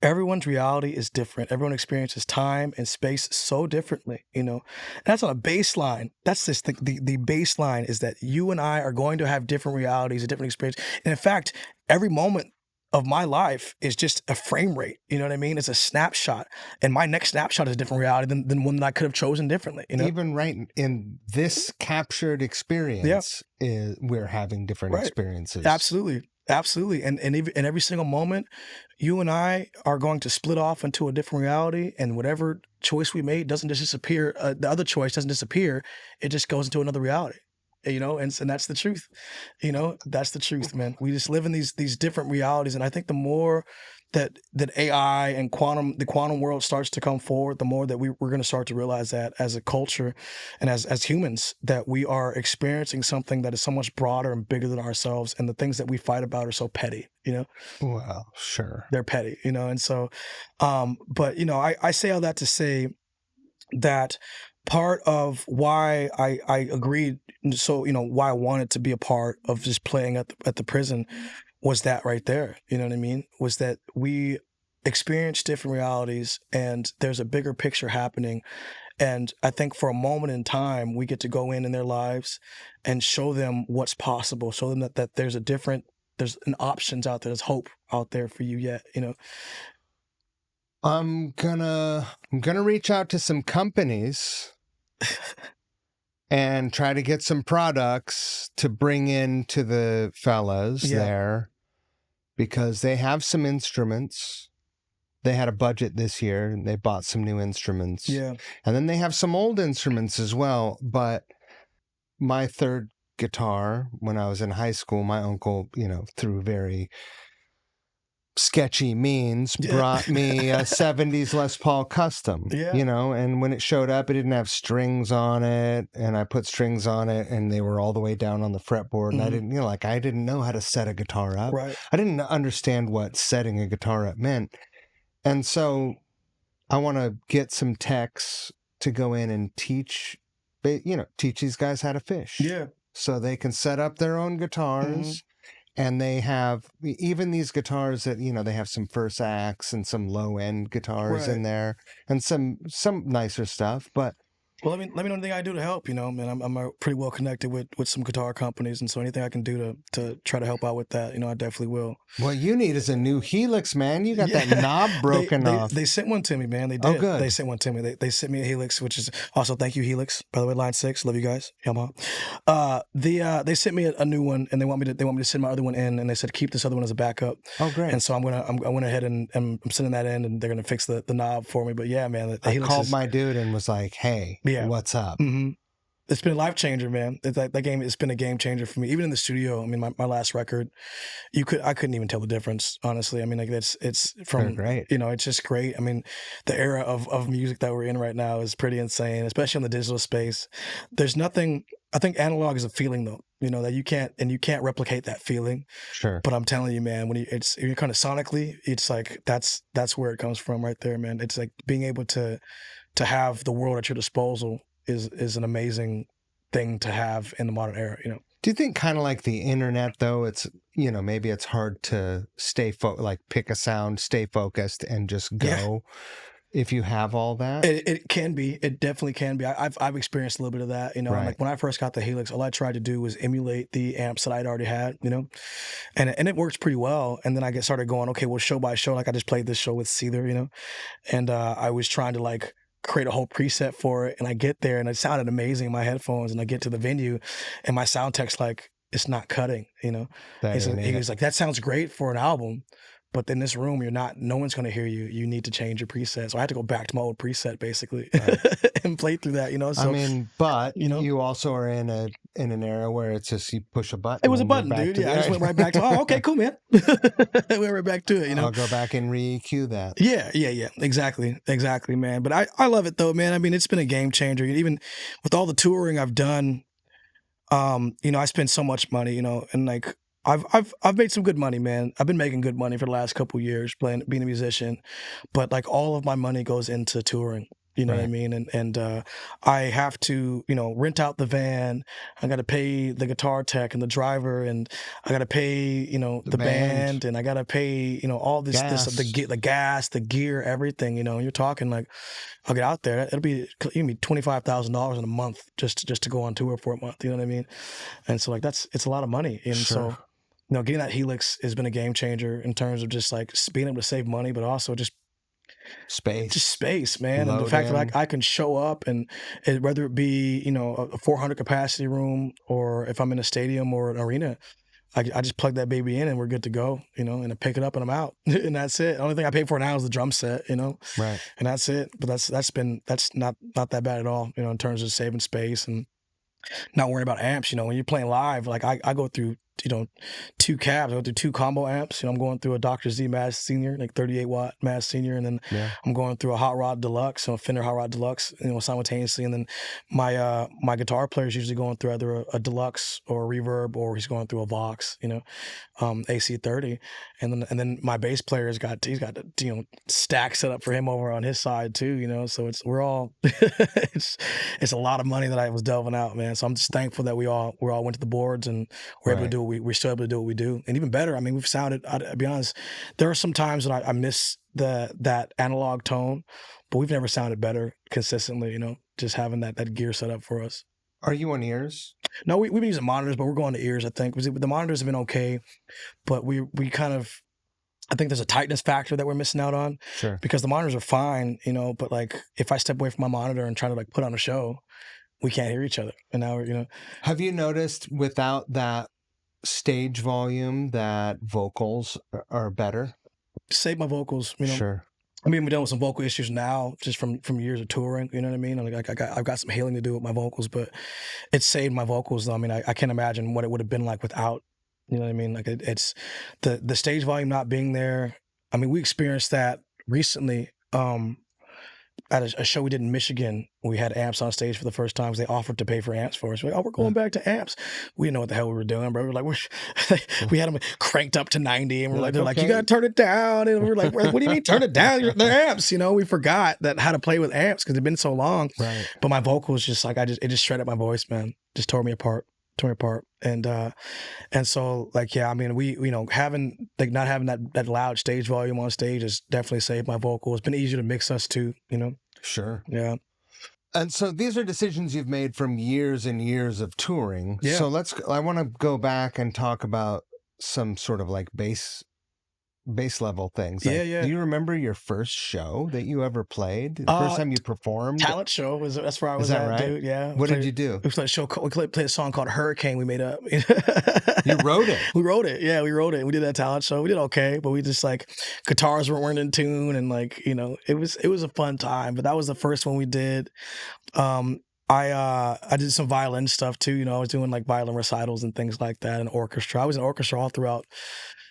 everyone's reality is different. Everyone experiences time and space so differently, And that's on a baseline. That's just the baseline is that you and I are going to have different realities, a different experience. And in fact, every moment of my life is just a frame rate. You know what I mean? It's a snapshot. And my next snapshot is a different reality than one that I could have chosen differently. Even right in this captured experience, we're having different experiences. Absolutely. And in every single moment, you and I are going to split off into a different reality, and whatever choice we made doesn't just disappear. The other choice doesn't disappear. It just goes into another reality, and that's the truth. That's the truth, man. We just live in these different realities. And I think the more that AI and the quantum world starts to come forward, the more that we're going to start to realize that as a culture and as humans, that we are experiencing something that is so much broader and bigger than ourselves. And the things that we fight about are so petty, Well, sure. They're petty, and so, but, I say all that to say that part of why I agreed, so, why I wanted to be a part of just playing at the prison was that right there. You know what I mean? Was that we experience different realities, and there's a bigger picture happening. And I think for a moment in time, we get to go in their lives and show them what's possible, show them that there's an options out there, there's hope out there for you yet, I'm gonna reach out to some companies and try to get some products to bring in to the fellas there, because they have some instruments they had a budget this year and they bought some new instruments. Yeah. And then they have some old instruments as well. But my third guitar, when I was in high school, my uncle, through very sketchy means, Yeah. brought me a 70s Les Paul Custom, Yeah. and when it showed up, it didn't have strings on it, and I put strings on it, and they were all the way down on the fretboard, and I didn't, I didn't know how to set a guitar up. Right. I didn't understand what setting a guitar up meant, and so I want to get some techs to go in and teach these guys how to fish. Yeah. So they can set up their own guitars. And they have even these guitars that, they have some first acts and some low end guitars in there and some nicer stuff. But well, let me know anything I do to help. Man, I'm pretty well connected with some guitar companies, and so anything I can do to try to help out with that, I definitely will. What you need is a new Helix, man. You got that knob broken off. They sent one to me, man. They did. Oh, good. They sent one to me. They sent me a Helix, which is also thank you, Helix. By the way, Line 6, love you guys. Yamaha. They sent me a new one, and they want me to send my other one in, and they said keep this other one as a backup. Oh, great. And so I went ahead and I'm sending that in, and they're gonna fix the knob for me. But yeah, man, the I Helix called my dude and was like, hey, what's up? It's been a life changer, man. It's been a game changer for me. Even in the studio, I mean, my last record, I couldn't even tell the difference, honestly. I mean, like it's from, great. It's just great. I mean, the era of music that we're in right now is pretty insane, especially in the digital space. There's nothing, I think analog is a feeling though, that you can't replicate that feeling. Sure. But I'm telling you, man, when you're kind of sonically, it's like, that's where it comes from right there, man. It's like being able to have the world at your disposal is an amazing thing to have in the modern era, Do you think kind of like the internet though, it's, maybe it's hard to pick a sound, stay focused and just go if you have all that? It can be. It definitely can be. I've experienced a little bit of that, Right. Like when I first got the Helix, all I tried to do was emulate the amps that I'd already had, and it works pretty well. And then I started going, okay, well, show by show, like I just played this show with Seether, and I was trying to create a whole preset for it, and I get there and it sounded amazing in my headphones, and I get to the venue and my sound tech's like, it's not cutting, he was like, that sounds great for an album, but in this room no one's going to hear you. You need to change your preset. So I had to go back to my old preset basically and play through that, so I mean, but you also are in an era where it's just you push a button. It was a button, dude. Yeah, I just went right back to okay, cool, man. I went right back to it, I'll go back and re-EQ that. Yeah. Exactly, man. But I love it though, man. I mean, it's been a game changer. Even with all the touring I've done, I spend so much money, and like I've made some good money, man. I've been making good money for the last couple of years being a musician, but like all of my money goes into touring. You know what I mean? And I have to, rent out the van. I got to pay the guitar tech and the driver, and I got to pay, the band, and I got to pay, all this, the gas, the gear, everything, and you're talking like, I'll get out there. It'll be $25,000 in a month just to go on tour for a month. You know what I mean? And so like, it's a lot of money. And so, getting that Helix has been a game changer in terms of just like being able to save money, but also just space, man. And the fact that I can show up and whether it be, a 400 capacity room, or if I'm in a stadium or an arena, I just plug that baby in and we're good to go, and I pick it up and I'm out. And that's it. The only thing I pay for now is the drum set, Right. And that's it. But that's not that bad at all, in terms of saving space and not worrying about amps. When you're playing live, like I go through, two cabs. I go through two combo amps. I'm going through a Dr. Z Maz Senior, like 38 watt Maz Senior, and then I'm going through a Hot Rod Deluxe, a Fender Hot Rod Deluxe, simultaneously. And then my guitar player is usually going through either a Deluxe or a Reverb, or he's going through a Vox, AC30. And then my bass player he's got the stack set up for him over on his side too. So we're all it's a lot of money that I was delving out, man. So I'm just thankful that we all went to the boards and we're able to do we're still able to do what we do. And even better, I mean, we've sounded, I'll be honest, there are some times that I miss that analog tone, but we've never sounded better consistently, just having that gear set up for us. Are you on ears? No, we've been using monitors, but we're going to ears, I think. The monitors have been okay, but we kind of, I think there's a tightness factor that we're missing out on. Sure. Because the monitors are fine, but like if I step away from my monitor and try to like put on a show, we can't hear each other. And now we're, Have you noticed without that stage volume that vocals are better? Save my vocals, Sure. I mean, we're dealing with some vocal issues now, just from years of touring. You know what I mean? Like I've got some healing to do with my vocals, but it saved my vocals. Though. I mean, I can't imagine what it would have been like without. You know what I mean? Like it's the stage volume not being there. I mean, we experienced that recently. At a show we did in Michigan, we had amps on stage for the first time because they offered to pay for amps for us. We're like, oh, we're going back to amps. We didn't know what the hell we were doing, bro. We're like, we had them cranked up to 90, and they're like, you gotta turn it down. And we're like, what do you mean turn it down? They're amps, you know. We forgot that how to play with amps because they've been so long. Right. But my vocals just like it just shredded my voice, man. Just tore me apart. And so like yeah, I mean we having like not having that loud stage volume on stage has definitely saved my vocal. It's been easier to mix us too, you know. Sure. Yeah. And so these are decisions you've made from years and years of touring. Yeah. So I want to go back and talk about some sort of like bass level things. Like, yeah. Do you remember your first show that you ever played? The first time you performed? Talent show that's where I was at, right? dude. Yeah. What did you do? We played a song called Hurricane we made up. You wrote it? We wrote it. Yeah, we wrote it. We did that talent show. We did okay, but we just like guitars weren't in tune and like, you know, it was a fun time, but that was the first one we did. I did some violin stuff too, you know. I was doing like violin recitals and things like that, and orchestra. I was in orchestra all throughout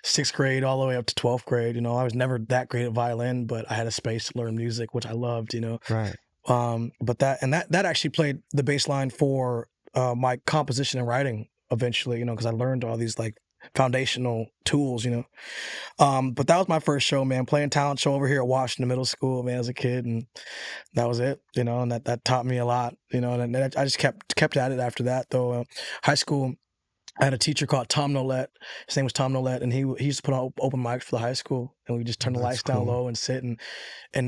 6th grade all the way up to 12th grade. You know, I was never that great at violin, but I had a space to learn music, which I loved, you know. Right. But that actually played the bass line for my composition and writing eventually, you know, because I learned all these like foundational tools, you know. But that was my first show, man, playing talent show over here at Washington Middle School, man, as a kid, and that was it, you know, and that taught me a lot, you know, and I just kept at it after that, though. High school, I had a teacher called Tom Nolette. His name was Tom Nolette, and he used to put on open mics for the high school, and we just turn the lights down low and sit, and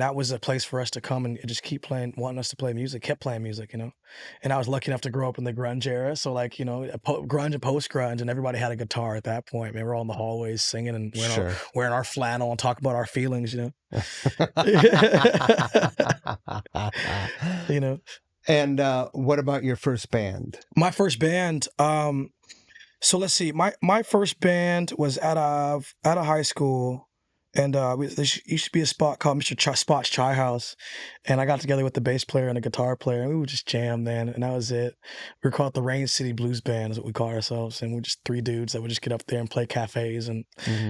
that was a place for us to come and just keep playing, wanting us to play music, kept playing music, you know. And I was lucky enough to grow up in the grunge era, so like, you know, grunge and post grunge, and everybody had a guitar at that point. Man, we're all in the hallways singing and wearing our flannel and talking about our feelings, you know. You know. And what about your first band? My first band. So let's see. My first band was out of high school, and there used to be a spot called Mr. Spot's Chai House, and I got together with the bass player and the guitar player, and we would just jam, man, and that was it. We were called the Rain City Blues Band, is what we call ourselves, and we're just 3 dudes that would just get up there and play cafes and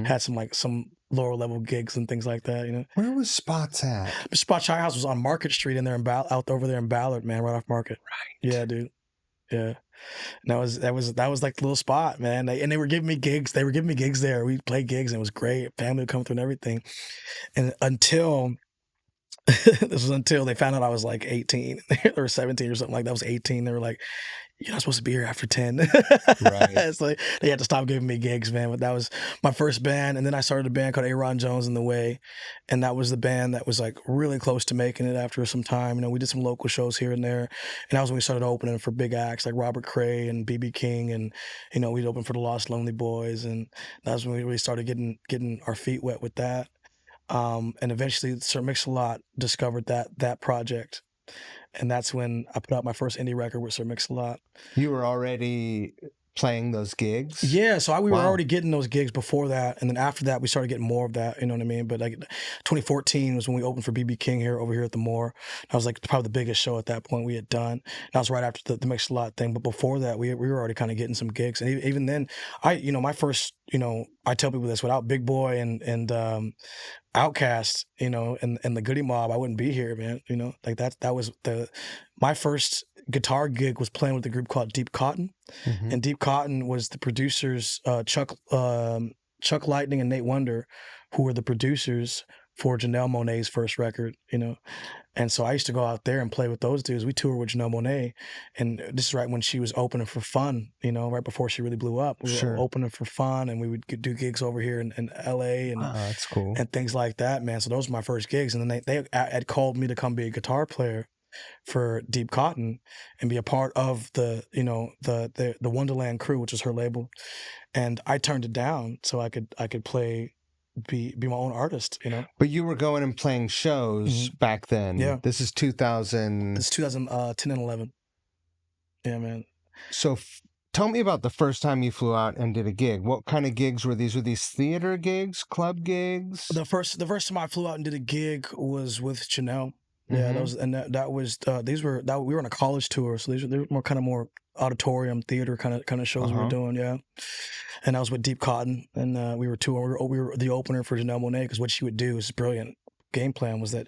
had some lower level gigs and things like that, you know. Where was Spots at? Mr. Spot's Chai House was on Market Street in there out over there in Ballard, man, right off Market. Right. Yeah, dude. Yeah. And that was like the little spot, man. They were giving me gigs. They were giving me gigs there. We played gigs and it was great. Family would come through and everything. And until they found out I was like 18 or 17 or something like that. I was 18. They were like, you're not supposed to be here after 10. Right. So they had to stop giving me gigs, man. But that was my first band. And then I started a band called Ayron Jones in the Way. And that was the band that was like really close to making it after some time. You know, we did some local shows here and there. And that was when we started opening for big acts like Robert Cray and BB King. And, you know, we'd open for the Lost Lonely Boys. And that was when we really started getting our feet wet with that. And eventually Sir Mix-a-Lot discovered that project. And that's when I put out my first indie record with Sir Mix-a-Lot. You were already playing those gigs? Yeah, so we were already getting those gigs before that, and then after that we started getting more of that, you know what I mean? But like 2014 was when we opened for BB King over here at the Moore. That was like probably the biggest show at that point we had done. That was right after the Mix-a-Lot thing, but before that we were already kind of getting some gigs. And even then, my first, I tell people this, without Big Boy and Outkast, and the Goody Mob, I wouldn't be here, man. Like that was my first guitar gig was playing with a group called Deep Cotton. Mm-hmm. And Deep Cotton was the producers, Chuck Lightning and Nate Wonder, who were the producers for Janelle Monáe's first record, And so I used to go out there and play with those dudes. We toured with Janelle Monáe, and this is right when she was opening for Fun, right before she really blew up. We were opening for Fun, and we would do gigs over here in LA and that's cool. And things like that, man. So those were my first gigs, and then they had called me to come be a guitar player for Deep Cotton and be a part of the Wonderland crew, which was her label. And I turned it down so I could be my own artist, But you were going and playing shows back then. Yeah. This is 2000. It's 2010 and 11. Yeah, man. So Tell me about the first time you flew out and did a gig. What kind of gigs were these? Were these theater gigs, club gigs? The first time I flew out and did a gig was with Janelle. Yeah, that Mm-hmm. was and that was these were that we were on a college tour, so they were more auditorium theater kind of shows we were Uh-huh. doing. Yeah, and I was with Deep Cotton, and we were touring. We were the opener for Janelle Monáe because what she would do is brilliant. Game plan was that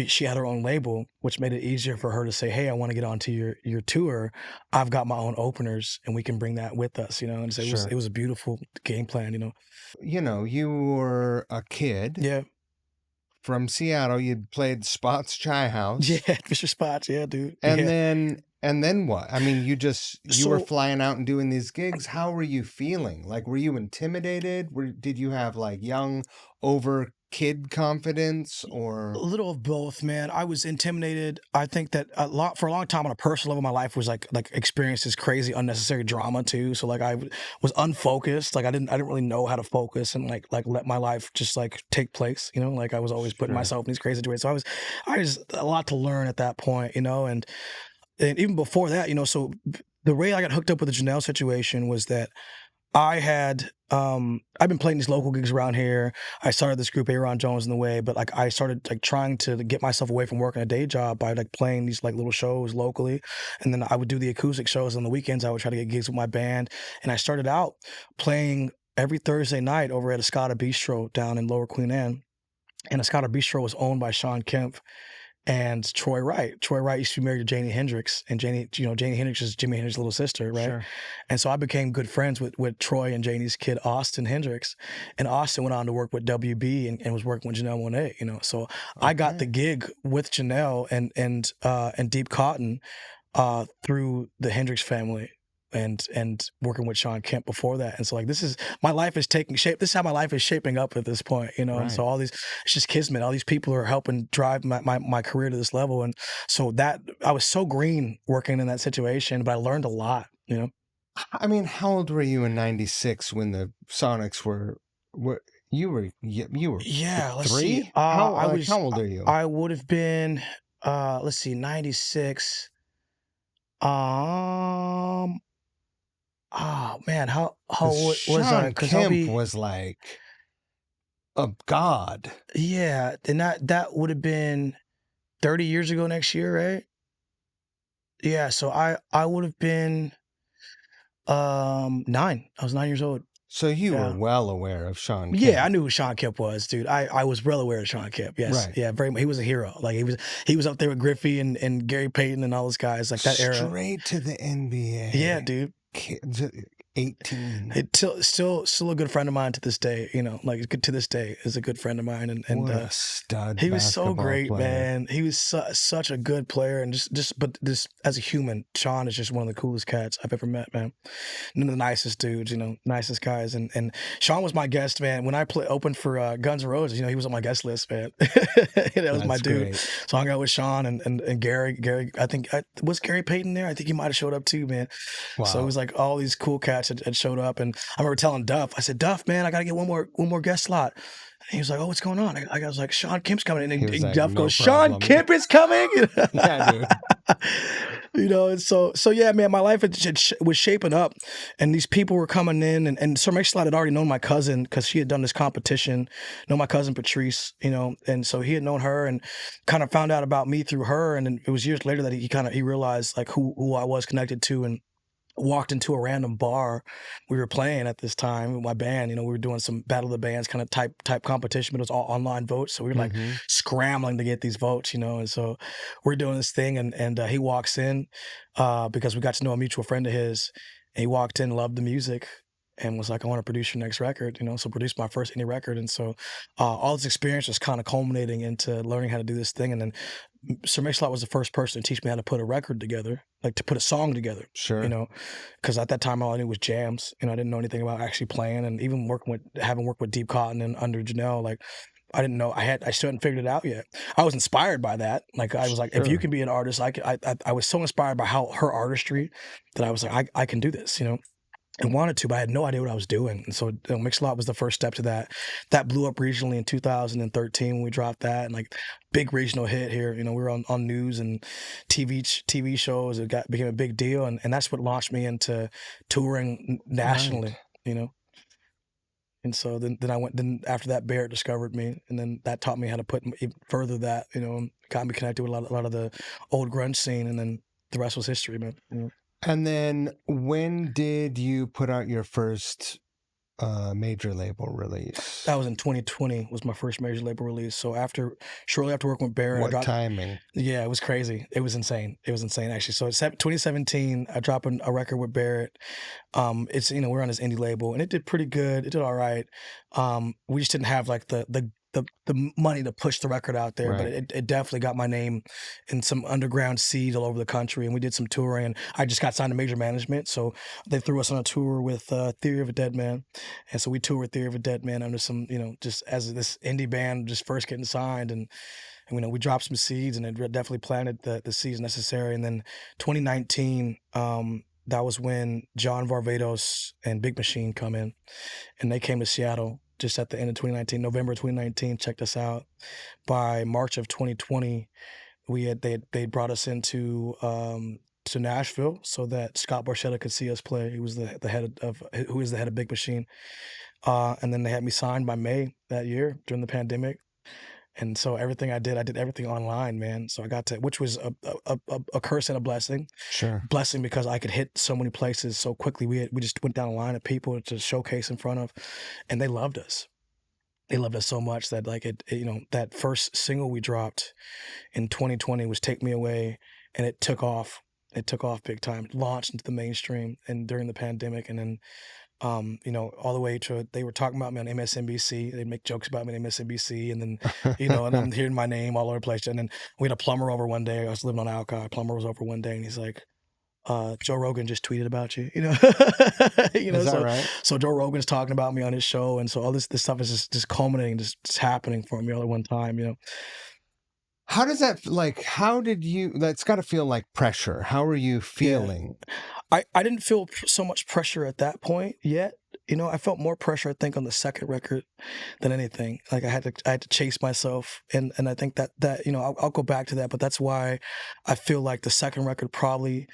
she had her own label, which made it easier for her to say, "Hey, I want to get onto your tour. I've got my own openers, and we can bring that with us." And so Sure. it was a beautiful game plan. You were a kid Yeah. from Seattle. You played Spot's Chai House. Yeah, Mr. Spots, yeah, dude. And Yeah. then what? I mean, you were So flying out and doing these gigs. How were you feeling? Like, were you intimidated? Did you have like young over kid confidence a or little of both, man. I was intimidated. I think that for a long time on a personal level, my life was like experienced this crazy unnecessary drama too. So like was unfocused. Like I didn't really know how to focus and like let my life just like take place. Like I was always putting Sure. myself in these crazy situations. So I was a lot to learn at that point. And even before that, so the way I got hooked up with the Janelle situation was that I've been playing these local gigs around here. I started this group Ayron Jones in the way, but like I started like trying to get myself away from working a day job by like playing these like little shows locally. And then I would do the acoustic shows on the weekends. I would try to get gigs with my band. And I started out playing every Thursday night over at Escada Bistro down in Lower Queen Anne. And Escada Bistro was owned by Sean Kemp and Troy Wright. Troy Wright used to be married to Janie Hendrix, and Janie Hendrix is Jimi Hendrix's little sister, right? Sure. And so I became good friends with Troy and Janie's kid, Austin Hendrix. And Austin went on to work with WB and was working with Janelle Monáe. So I got the Okay. gig with Janelle and Deep Cotton through the Hendrix family. And working with Sean Kemp before that. And so like this is my life is taking shape. This is how my life is shaping up at this point, And so Right. all these it's just kismet. All these people are helping drive my career to this level. And so that I was so green working in that situation, but I learned a lot. I mean, how old were you in '96 when the Sonics were you were Yeah, let's see. 3? How old are you? I would have been let's see, 96. Um oh man, how 'Cause old was I? Sean Because I'll Kemp be was like a god. yeah, and that would have been 30 years ago next year, right? Yeah, so I would have been 9. I was 9 years old. So you were Yeah. well aware of Sean Kemp. Yeah, I knew who Sean Kemp was, dude. I was well aware of Sean Kemp. Yes. Right. Yeah, very much. He was a hero. Like he was up there with Griffey and Gary Payton and all those guys, like that era. Straight to the NBA. Yeah, dude. Kids, 18. Still a good friend of mine to this day, like to this day is a good friend of mine. And What a stud he was so basketball great, player. man. He was such a good player, and but as a human, Sean is just one of the coolest cats I've ever met, man. One of the nicest dudes, nicest guys. And Sean was my guest, man. When I opened for Guns N' Roses, he was on my guest list, man. That was my That's dude. great. So I hung out with Sean and Gary. Gary, I think was Gary Payton there. I think he might have showed up too, man. Wow. So it was like all these cool cats had showed up, and I remember telling Duff, I said, Duff, man, I got to get one more guest slot. And he was like, "Oh, what's going on?" I was like, "Sean Kemp's coming," He was and like, Duff "No goes, problem." "Sean Kemp is coming." Yeah, dude. And so yeah, man, my life was shaping up, and these people were coming in, and Sir Mix-a-Lot had already known my cousin because she had done this competition, know my cousin Patrice, and so he had known her and kind of found out about me through her, and then it was years later that he realized like who I was connected to, and walked into a random bar we were playing at this time with my band. We were doing some battle of the bands kind of type competition, but it was all online votes. So we were like scrambling to get these votes, and so we're doing this thing, and he walks in because we got to know a mutual friend of his, and he walked in, loved the music, and was like, "I want to produce your next record," so produced my first indie record. And so all this experience was kind of culminating into learning how to do this thing. And then Sir Mix-a-Lot was the first person to teach me how to put a record together, like to put a song together. Sure. Because at that time all I knew was jams. I didn't know anything about actually playing, and even having worked with Deep Cotton and under Janelle, like I didn't know I still hadn't figured it out yet. I was inspired by that. Like I was like, if you Sure. can be an artist, I was so inspired by her artistry that I was like, I can do this. and wanted to, but I had no idea what I was doing. And so Mix-a-Lot was the first step to that. That blew up regionally in 2013 when we dropped that, and like big regional hit here. You know, we were on news and TV shows. It became a big deal, and that's what launched me into touring nationally. Right. You know. And so then I went. Then after that, Barrett discovered me, and then that taught me how to put even further that, you know, got me connected with a lot of the old grunge scene, and then the rest was history, man. You know? And then when did you put out your first major label release? That was in 2020. Was my first major label release. So shortly after working with Barrett, What timing? Yeah, it was crazy. It was insane. It was insane actually. So 2017, I dropped a record with Barrett. It's, you know, we're on this indie label, and it did pretty good. It did all right. We just didn't have like the money to push the record out there, Right. but it definitely got my name in some underground seeds all over the country, and we did some touring. And I just got signed to major management, so they threw us on a tour with Theory of a Dead Man, and so we toured with Theory of a Dead Man under some, you know, just as this indie band just first getting signed, and you know, we dropped some seeds, and it definitely planted the seeds necessary. And then 2019, that was when John Varvatos and Big Machine come in, and they came to Seattle just at the end of 2019, November 2019, checked us out. By March of 2020, they brought us into to Nashville so that Scott Borchetta could see us play. He was the head of who is the head of Big Machine. And then they had me signed by May that year during the pandemic. And so everything I did everything online, man. So I got to, which was a curse and a blessing. Sure. Blessing because I could hit so many places so quickly. We just went down a line of people to showcase in front of, and they loved us. They loved us so much that like you know, that first single we dropped in 2020 was "Take Me Away," and it took off. It took off big time. It launched into the mainstream and during the pandemic, and then you know, all the way to, they were talking about me on MSNBC. They'd make jokes about me on MSNBC, and then, you know, and I'm hearing my name all over the place. And then we had a plumber over one day. I was living on Alki. Plumber was over one day, and he's like, Joe Rogan just tweeted about you, you know. You know, Is that right? So Joe Rogan's talking about me on his show, and so all this stuff is just culminating, just happening for me all at one time, you know. How does that, like, how did you, that's got to feel like pressure. How are you feeling? I didn't feel so much pressure at that point yet. You know, I felt more pressure, I think, on the second record than anything. Like I had to chase myself, and I think that you know, I'll go back to that, but that's why I feel like the second record probably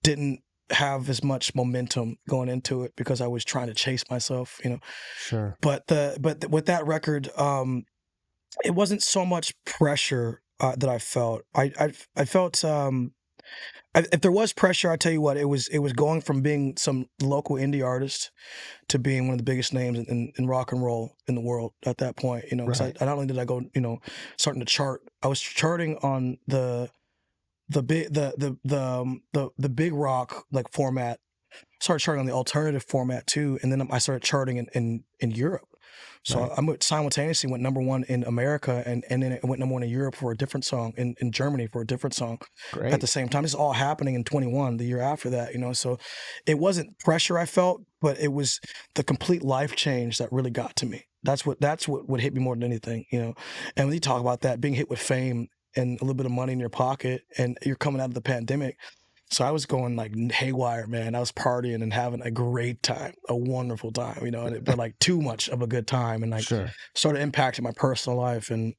didn't have as much momentum going into it, because I was trying to chase myself, you know. Sure. But with that record, it wasn't so much pressure that I felt. I felt if there was pressure, I tell you what, it was going from being some local indie artist to being one of the biggest names in rock and roll in the world at that point. You know, because Right. I not only did I go, you know, starting to chart, I was charting on the big rock like format. Started charting on the alternative format too, and then I started charting in Europe. So Right. I simultaneously went number one in America, and then it went number one in Europe for a different song, in Germany for a different song Great. at the same time. This is all happening in 21, the year after that, you know. So it wasn't pressure I felt, but it was the complete life change that really got to me. That's what hit me more than anything, you know. And when you talk about that, being hit with fame and a little bit of money in your pocket, and you're coming out of the pandemic. So I was going like haywire, man. I was partying and having a great time, a wonderful time, you know, and it felt like too much of a good time, and like Sure. started impacting my personal life. And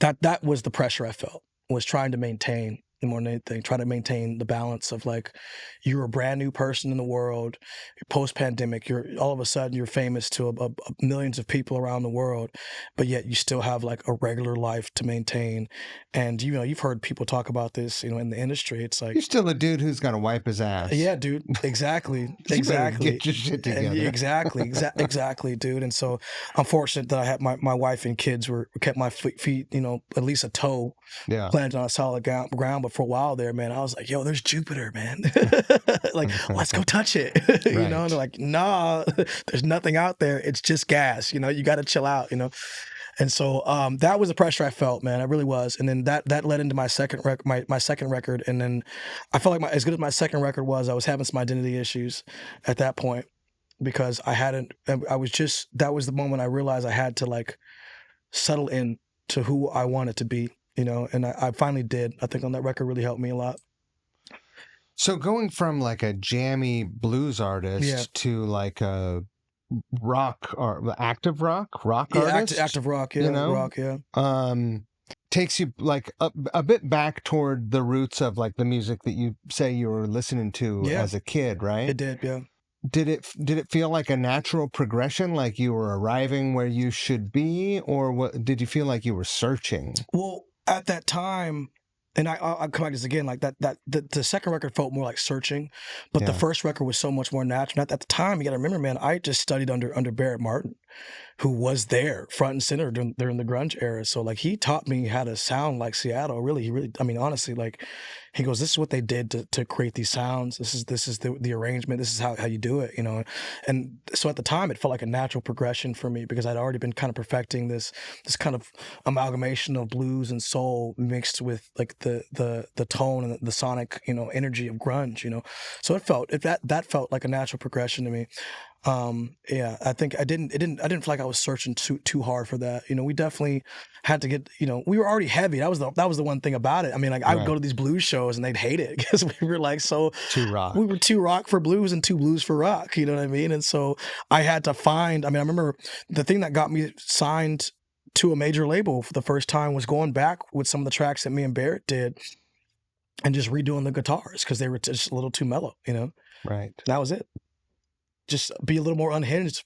that was the pressure I felt, was trying to maintain, more than anything, try to maintain the balance of like, you're a brand new person in the world, post pandemic, you're all of a sudden you're famous to millions of people around the world, but yet you still have like a regular life to maintain. And you know, you've heard people talk about this, you know, in the industry. It's like, You're still a dude who's got to wipe his ass. yeah, dude, exactly, You better exactly. get your shit And together. exactly, dude. And so I'm fortunate that I had my wife and kids kept my feet, you know, at least a toe Yeah. planted on a solid ground. But for a while there, man, I was like, yo, there's Jupiter, man. Like, let's go touch it. You know, and they're like, nah, there's nothing out there. It's just gas. You know, you got to chill out, you know. And so that was the pressure I felt, man. It really was. And then that led into my second my second record. And then I felt like as good as my second record was, I was having some identity issues at that point, because that was the moment I realized I had to like settle in to who I wanted to be, you know. And I finally did. I think on that record really helped me a lot. So going from like a jammy blues Yeah. artist to like a rock or active rock Yeah, artist, active rock, you yeah, know, rock, yeah. takes you like a bit back toward the roots of like the music that you say you were listening to Yeah, as a kid, right? it did, yeah. Did it feel like a natural progression, like you were arriving where you should be, or what? Did you feel like you were searching? Well, at that time, and I'll come back to this again, like the second record felt more like searching, but the Yeah. first record was so much more natural. At the time, you got to remember, man, I just studied under Barrett Martin, who was there front and center during the grunge era. So like he taught me how to sound like Seattle. Really, I mean, honestly, like he goes, this is what they did to create these sounds. This is the arrangement. This is how you do it, you know. And so at the time, it felt like a natural progression for me because I'd already been kind of perfecting this kind of amalgamation of blues and soul mixed with like the tone and the sonic, you know, energy of grunge, you know. So that felt like a natural progression to me. Yeah, I think I didn't feel like I was searching too hard for that. You know, we definitely had to get, you know, we were already heavy. That was the one thing about it. I mean, like I would go Right. to these blues shows and they'd hate it because we were like Too rock. we were too rock for blues and too blues for rock, you know what I mean? And so I had to find, I mean, I remember the thing that got me signed to a major label for the first time was going back with some of the tracks that me and Barrett did and just redoing the guitars because they were just a little too mellow, you know? Right. That was it. Just be a little more unhinged.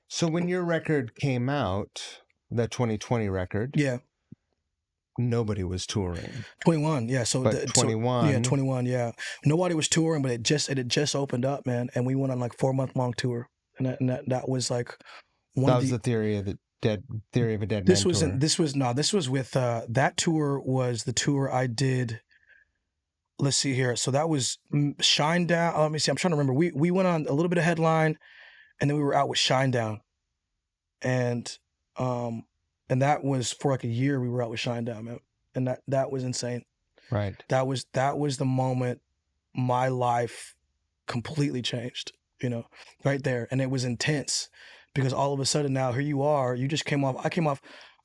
So when your record came out, the 2020 record, Yeah. nobody was touring. 21, yeah. So, But 21, yeah, 21, yeah. Nobody was touring, but it had just opened up, man, and we went on like 4-month long tour, and that was like one that of was the. the theory of a Dead This Man was tour. this was with that tour was the tour I did. Let's see here. So that was Shine Down. Let me see. I'm trying to remember. We went on a little bit of headline, and then we were out with Shine Down, and um and that was for like a year. We were out with Shine Down, man, and that was insane. Right. That was the moment my life completely changed, you know, right there. And it was intense because all of a sudden now here you are, you just came off,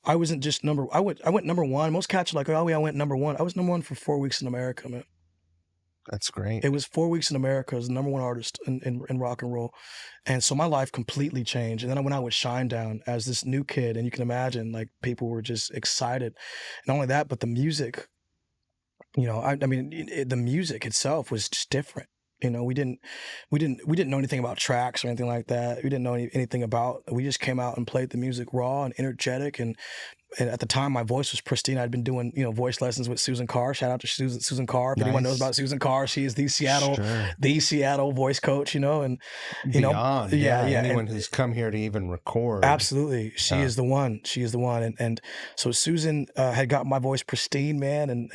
I wasn't just I went number one. Most cats are like, oh yeah, I went number one. I was number one for 4 weeks in America, man. That's great. It was 4 weeks in America as the number one artist in rock and roll. And so my life completely changed. And then I went out with Shine Down as this new kid. And you can imagine like people were just excited. Not only that, but the music, you know, I mean, the music itself was just different. You know, we didn't know anything about tracks or anything like that. We didn't know anything about. We just came out and played the music raw and energetic, and at the time my voice was pristine. I'd been doing, you know, voice lessons with Susan Carr. Shout out to Susan Carr. If anyone knows about Susan Carr, she is the Seattle voice coach. You know, and you Beyond, know, yeah. yeah. Anyone who's come here to even record, absolutely, she is the one. She is the one. And so Susan had got my voice pristine, man, and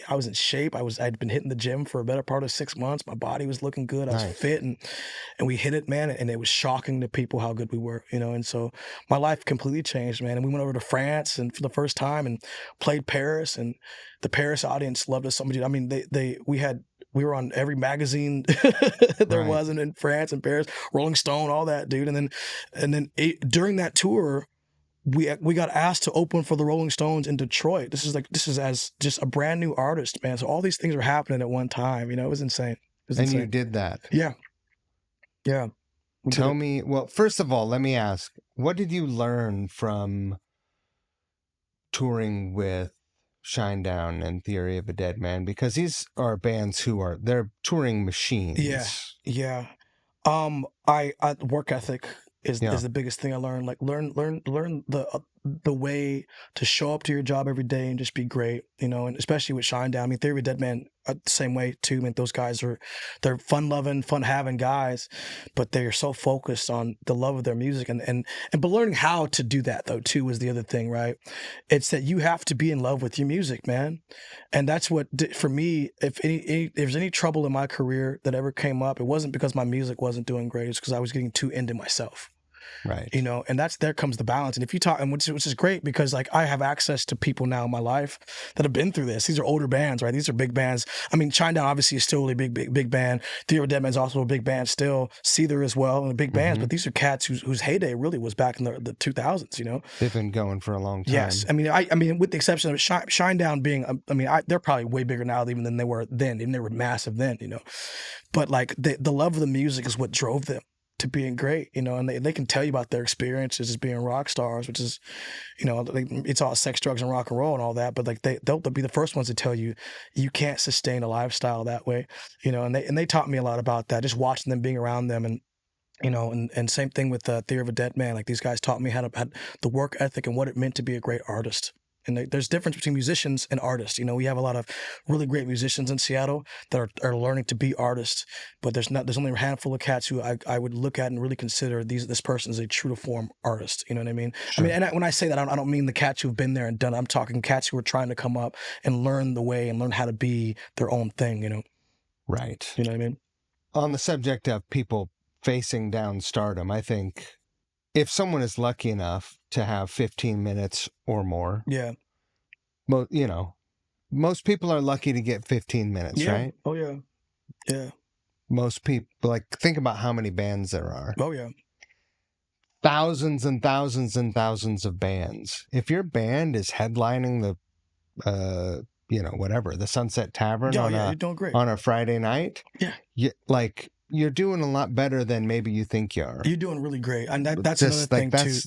I was in shape. I'd been hitting the gym for a better part of 6 months. My body was looking good. I was fit, and we hit it, man. And it was shocking to people how good we were, you know. And so my life completely changed, man. And we went over to France and for the first time and played Paris, and the Paris audience loved us so much. I mean, we were on every magazine there was in France and Paris, Rolling Stone, all that, dude. And then during that tour, we got asked to open for the Rolling Stones in Detroit. This is as just a brand new artist, man. So all these things were happening at one time. You know, it was insane. You did that. Yeah. Yeah. Tell me, well, first of all, let me ask, what did you learn from touring with Shine Down and Theory of a Dead Man? Because these are bands they're touring machines. Yeah. I work ethic is the biggest thing I learned. Like learn the way to show up to your job every day and just be great, you know. And especially with Shine Down, I mean, Theory of a Dead Man the same way too. I mean, those guys they're fun loving, fun having guys, but they're so focused on the love of their music but learning how to do that though too was the other thing, right? It's that you have to be in love with your music, man. And that's what for me, if there's any trouble in my career that ever came up, it wasn't because my music wasn't doing great. It's because I was getting too into myself. Right. And there comes the balance. And if you talk, and which is great, because like I have access to people now in my life that have been through this. These are older bands, right? These are big bands. I mean, Shinedown obviously is still a big band. Theory of a Dead Man is also a big band still. Seether as well, and big bands. But these are cats whose heyday really was back in the 2000s. They've been going for a long time. Yes, I mean, with the exception of Shinedown being, they're probably way bigger now even than they were then, and they were massive then. But like the love of the music is what drove them to being great, and they can tell you about their experiences as being rock stars, which is, it's all sex, drugs, and rock and roll and all that. But like they'll be the first ones to tell you you can't sustain a lifestyle that way, and they taught me a lot about that, just watching them, being around them, and and same thing with Theory of a Dead Man. Like these guys taught me how the work ethic and what it meant to be a great artist. And there's difference between musicians and artists. We have a lot of really great musicians in Seattle that are learning to be artists, but there's only a handful of cats who I would look at and really consider this person is a true to form artist. You know what I mean? Sure. I mean, when I say that, I don't mean the cats who've been there and done it. I'm talking cats who are trying to come up and learn the way and learn how to be their own thing. Right. You know what I mean? On the subject of people facing down stardom, I think if someone is lucky enough to have 15 minutes or more, yeah, most people are lucky to get 15 minutes, yeah. right? Oh yeah, yeah. Most people, think about how many bands there are. Oh yeah, thousands and thousands and thousands of bands. If your band is headlining the, whatever, the Sunset Tavern you're doing great on a Friday night, you're doing a lot better than maybe you think you are. You're doing really great. And that's another thing too.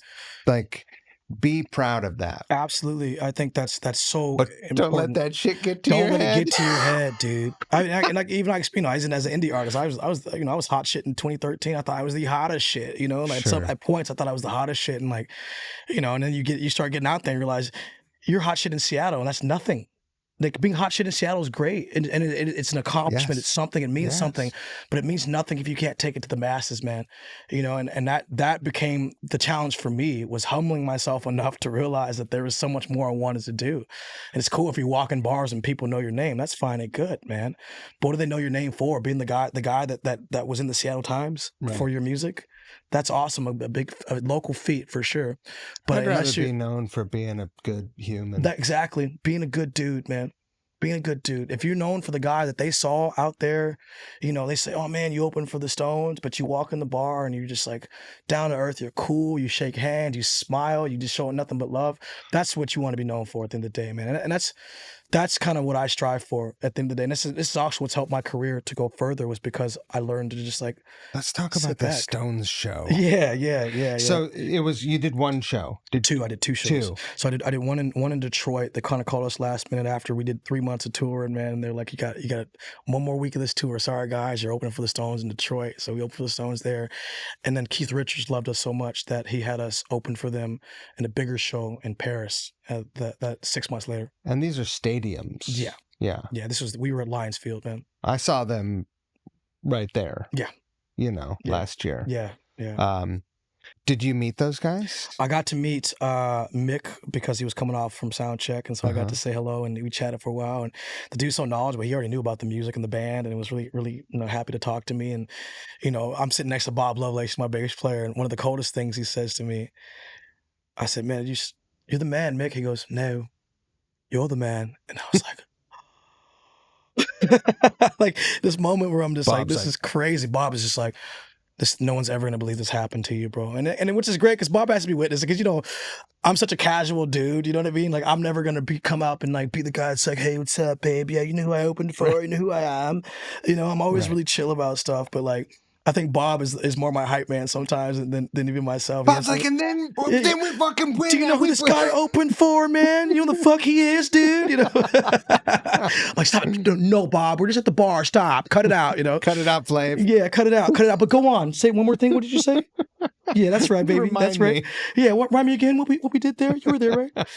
Be proud of that. Absolutely. I think that's so but important. Don't let that shit get to your head. Don't let it get to your head, dude. I mean, as an indie artist, I was hot shit in 2013. I thought I was the hottest shit, Sure. At points I thought I was the hottest shit, and and then you start getting out there and realize you're hot shit in Seattle, and that's nothing. Like being hot shit in Seattle is great, and it's an accomplishment. Yes. It's something. It means something, but it means nothing if you can't take it to the masses, man. And that became the challenge for me, was humbling myself enough to realize that there was so much more I wanted to do. And it's cool if you walk in bars and people know your name. That's fine and good, man. But what do they know your name for? Being the guy that was in the Seattle Times for your music. That's awesome. A local feat for sure. But I'd rather be known for being a good human. Exactly. Being a good dude, man. Being a good dude. If you're known for the guy that they saw out there, they say, oh man, you open for the Stones, but you walk in the bar and you're just like down to earth, you're cool, you shake hands, you smile, you just showing nothing but love. That's what you want to be known for at the end of the day, man. And that's kind of what I strive for at the end of the day. And this is also what's helped my career to go further, was because I learned to just let's talk about the Stones show. Yeah. So you did one show. I did two shows. So I did one in Detroit. They kind of called us last minute after we did 3 months of touring, man. And they're like, you got one more week of this tour. Sorry guys, you're opening for the Stones in Detroit. So we opened for the Stones there. And then Keith Richards loved us so much that he had us open for them in a bigger show in Paris. That 6 months later. And these are stadiums. Yeah. We were at Lions Field, man. I saw them right there. Yeah. Last year. Yeah. Did you meet those guys? I got to meet Mick because he was coming off from sound check, and so I got to say hello, and we chatted for a while. And the dude's so knowledgeable; he already knew about the music and the band, and it was really, really happy to talk to me. And I'm sitting next to Bob Lovelace, my bass player, and one of the coldest things he says to me, I said, "Man, you're the man, Mick." He goes, "No, you're the man." And I was like, like this moment where I'm just Bob's this is crazy. Bob is just like, no one's ever gonna believe this happened to you, bro. And which is great, because Bob has to be witness, because I'm such a casual dude, you know what I mean? Like, I'm never gonna come up and be the guy that's like, hey, what's up, babe? Yeah, you know who I opened for, you know who I am. I'm always really chill about stuff, but I think Bob is more my hype man sometimes than even myself. Bob's like, and then we fucking win. Do you know who this guy opened for, man? You know the fuck he is, dude? Like, stop. No, Bob, we're just at the bar. Stop. Cut it out, Cut it out, Flav. Yeah, cut it out. But go on. Say one more thing. What did you say? Yeah, that's right, baby. Remind that's right. me. Yeah, remind me again what we did there. You were there, right?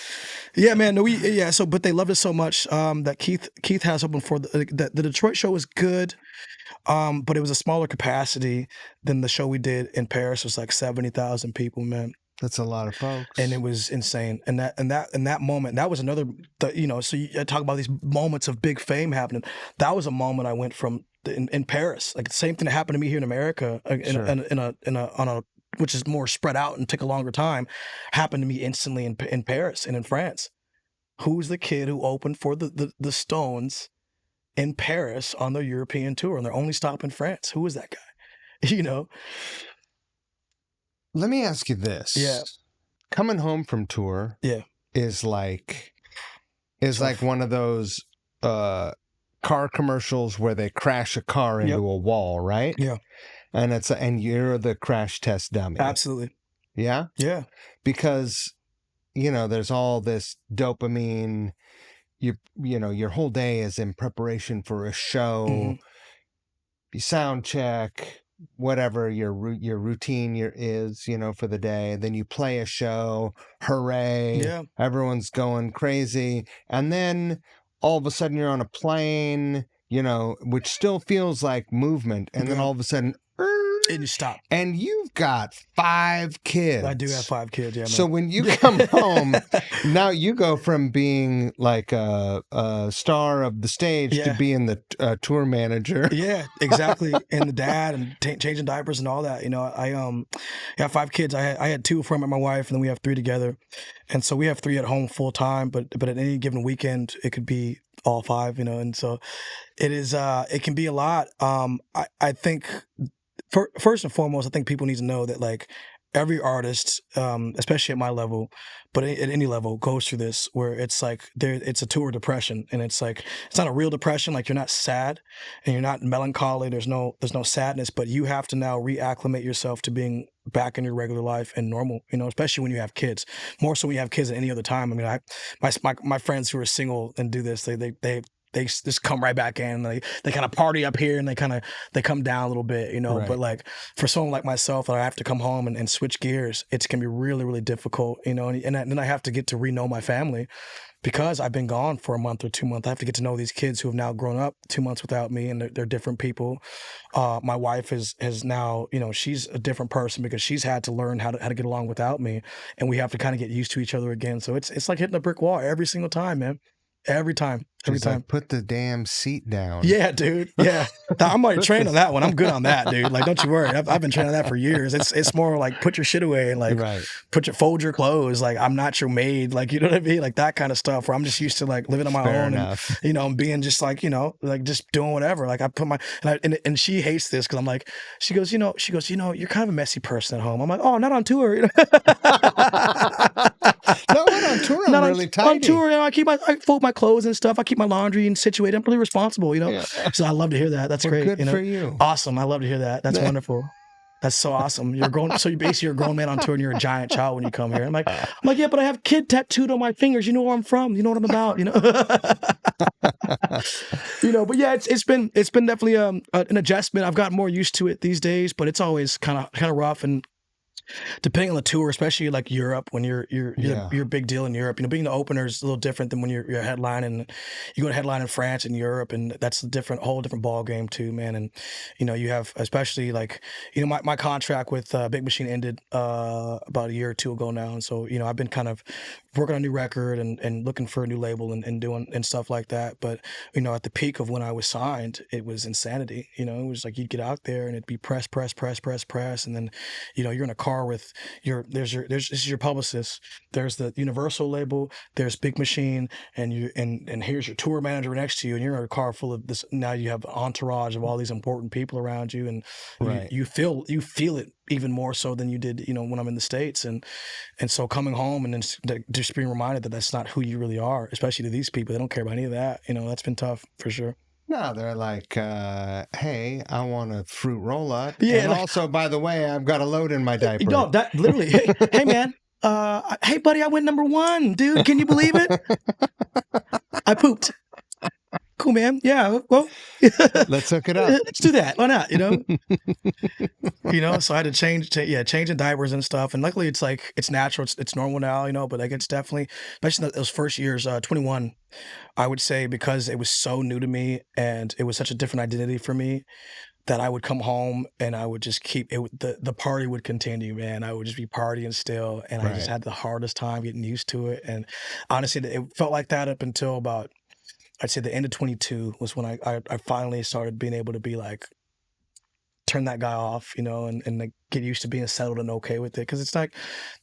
Yeah, man. No, so, but they loved it so much that Keith has opened for the Detroit show was good. But it was a smaller capacity than the show we did in Paris. It was like 70,000 people, man. That's a lot of folks. And it was insane. And that moment, that was another, so I talk about these moments of big fame happening. That was a moment I went from in Paris. Like the same thing that happened to me here in America on a which is more spread out and took a longer time, happened to me instantly in Paris and in France. Who's the kid who opened for the Stones in Paris on their European tour and their only stop in France? Who was that guy? You know? Let me ask you this. Yeah. Coming home from tour is like one of those car commercials where they crash a car into a wall, right? Yeah. And you're the crash test dummy. Absolutely. Yeah? Yeah. Because, there's all this dopamine. Your whole day is in preparation for a show. Mm-hmm. You sound check, whatever your routine is, for the day. Then you play a show, hooray! Yeah. Everyone's going crazy, and then all of a sudden you're on a plane, which still feels like movement, and then all of a sudden, and you stop. And you've got 5 kids. I do have 5 kids, yeah. Man. So when you come home, now you go from being like a star of the stage to being the tour manager. Yeah, exactly. And the dad and changing diapers and all that. I have 5 kids. I had 2 from my wife, and then we have 3 together. And so we have 3 at home full time, but at any given weekend, it could be all 5, and so it is, it can be a lot. I think first and foremost, I think people need to know that like every artist, especially at my level, but at any level, goes through this where it's like it's a tour depression, and it's like it's not a real depression. Like you're not sad and you're not melancholy. There's no sadness, but you have to now reacclimate yourself to being back in your regular life and normal. Especially when you have kids. More so when you have kids than any other time. I mean, my friends who are single and do this, they just come right back in. They kind of party up here and they come down a little bit, Right. But like for someone like myself, I have to come home and switch gears. It can be really, really difficult, and then I have to get to re-know my family because I've been gone for a month or 2 months. I have to get to know these kids who have now grown up 2 months without me, and they're different people. My wife has now, she's a different person because she's had to learn how to get along without me, and we have to kind of get used to each other again. So it's like hitting a brick wall every single time, man. Every time. Like, put the damn seat down. Yeah, dude. Yeah. I'm already trained on that one. I'm good on that, dude. Like, don't you worry. I've been training on that for years. It's more like put your shit away and like fold your clothes. Like, I'm not your maid. Like, you know what I mean? Like that kind of stuff where I'm just used to like living on my own enough. And, being just like, like just doing whatever. Like I put my, and she hates this because I'm like, she goes, you're kind of a messy person at home. I'm like, oh, not on tour. No, I'm on tour. I'm really tidy. On tour, I fold my clothes and stuff. I keep my laundry and situated. I'm really responsible, Yeah. So I love to hear that. That's great. Good for you. Awesome. I love to hear that. That's wonderful. That's so awesome. You're grown. So you're a grown man on tour and you're a giant child when you come here. I'm like, yeah, but I have kid tattooed on my fingers. You know where I'm from. You know what I'm about. But yeah, it's been definitely an adjustment. I've gotten more used to it these days, but it's always kind of rough. And depending on the tour, especially like Europe, when you're a big deal in Europe, being the opener is a little different than when you're headlining. You go to headline in France and Europe, and that's a whole different ball game too, man. And you have, especially like my contract with Big Machine ended about a year or 2 ago now, and so I've been kind of working on a new record and looking for a new label and doing and stuff like that. But at the peak of when I was signed, it was insanity. It was like you'd get out there and it'd be press, and then you're in a car with this is your publicist. There's the Universal label. There's Big Machine, and here's your tour manager next to you, and you're in a car full of this. Now you have an entourage of all these important people around you, and you feel it even more so than you did, when I'm in the States, and so coming home and then just being reminded that that's not who you really are, especially to these people. They don't care about any of that. That's been tough for sure. No, they're like, hey, I want a fruit roll-up. Yeah, and also, by the way, I've got a load in my diaper. No, that literally, hey, man, hey, buddy, I went #1, dude. Can you believe it? I pooped. Cool, man. Yeah, well. Let's hook it up. Let's do that. Why not, so I had to changing diapers and stuff. And luckily, it's like, it's natural. It's normal now, but like it's definitely, especially those first years, 21, I would say, because it was so new to me and it was such a different identity for me, that I would come home and I would just keep it. The party would continue, man. I would just be partying still. And I just had the hardest time getting used to it. And honestly, it felt like that up until about, I'd say the end of 22 was when I finally started being able to be like, turn that guy off, and like get used to being settled and okay with it, because it's like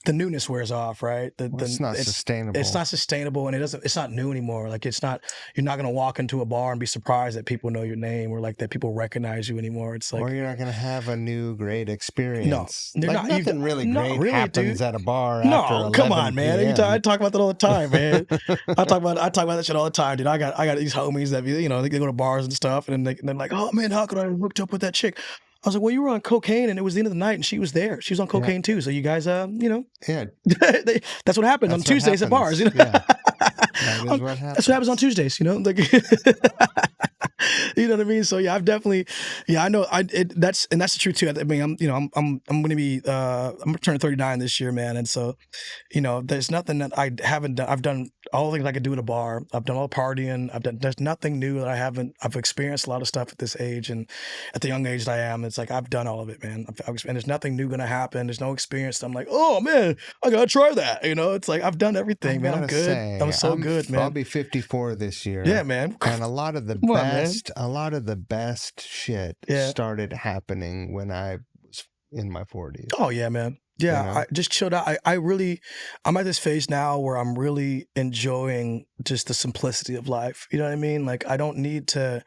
the newness wears off, right? Well, it's not sustainable. It's not sustainable, and it's not new anymore. Like it's not, you're not gonna walk into a bar and be surprised that people know your name, or like that people recognize you anymore. It's like, or you're not going to have a new great experience. you're Like not. nothing really great happens dude. at a bar after No, 11 come on, man. PM. I talk about that all the time, man. I talk about that shit all the time, dude. I got these homies that they go to bars and stuff, and then they're like, oh man, how could I have hooked up with that chick? I was like, well, you were on cocaine, and it was the end of the night, and she was there. She was on cocaine too. So you guys, Yeah, that's what happens on that's what Tuesdays at bars. happens. Yeah, that is what That's what happens on happens. Tuesdays. Like, you know what I mean? So yeah, I've definitely, I know, that's the truth too. I mean, I'm gonna be, I'm turning 39 this year, man, and so, there's nothing that I haven't done. I've done all the things I could do at a bar. I've done all the partying. There's nothing new that I haven't. I've experienced a lot of stuff at this age, and at the young age that I am, it's like I've done all of it, man. And there's nothing new gonna happen. There's no experience that I'm like, oh man, I gotta try that. It's like I've done everything, man. I'm good. I'm so good, man. I'll be 54 this year. Yeah, man. And a lot of the best shit started happening when I was in my 40s. Oh yeah, man. Yeah, I just chilled out. I'm at this phase now where I'm really enjoying just the simplicity of life. You know what I mean? Like I don't need to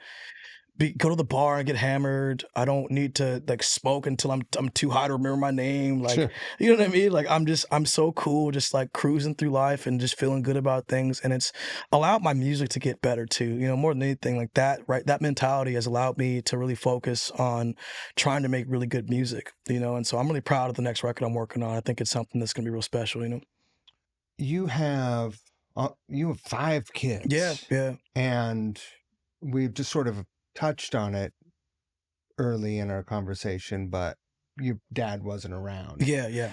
go to the bar and get hammered. I don't need to like smoke until I'm too high to remember my name. Like, Sure. you know what I mean? Like I'm so cool, just like cruising through life and just feeling good about things. And it's allowed my music to get better too. More than anything like that, right? That mentality has allowed me to really focus on trying to make really good music, and so I'm really proud of the next record I'm working on. I think it's something that's going to be real special, You have 5 kids. Yeah. And we've just sort of touched on it early in our conversation, but your dad wasn't around. Yeah.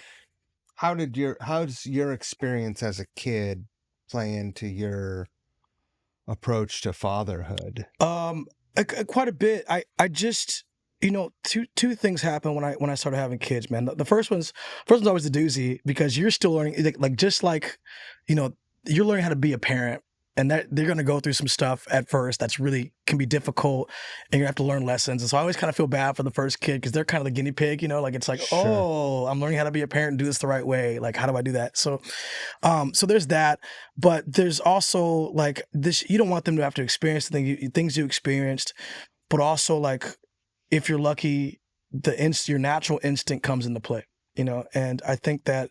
How does your experience as a kid play into your approach to fatherhood? Quite a bit. I just, two things happen when I started having kids, man. The first one's always the doozy, because you're still learning, you're learning how to be a parent. And that they're going to go through some stuff at first that's really can be difficult, and you have to learn lessons. And so I always kind of feel bad for the first kid, because they're kind of the guinea pig, like it's like, Sure. oh, I'm learning how to be a parent and do this the right way. Like, how do I do that? So, so there's that, but there's also like this, you don't want them to have to experience things you experienced, but also like, if you're lucky, your natural instinct comes into play. And I think that,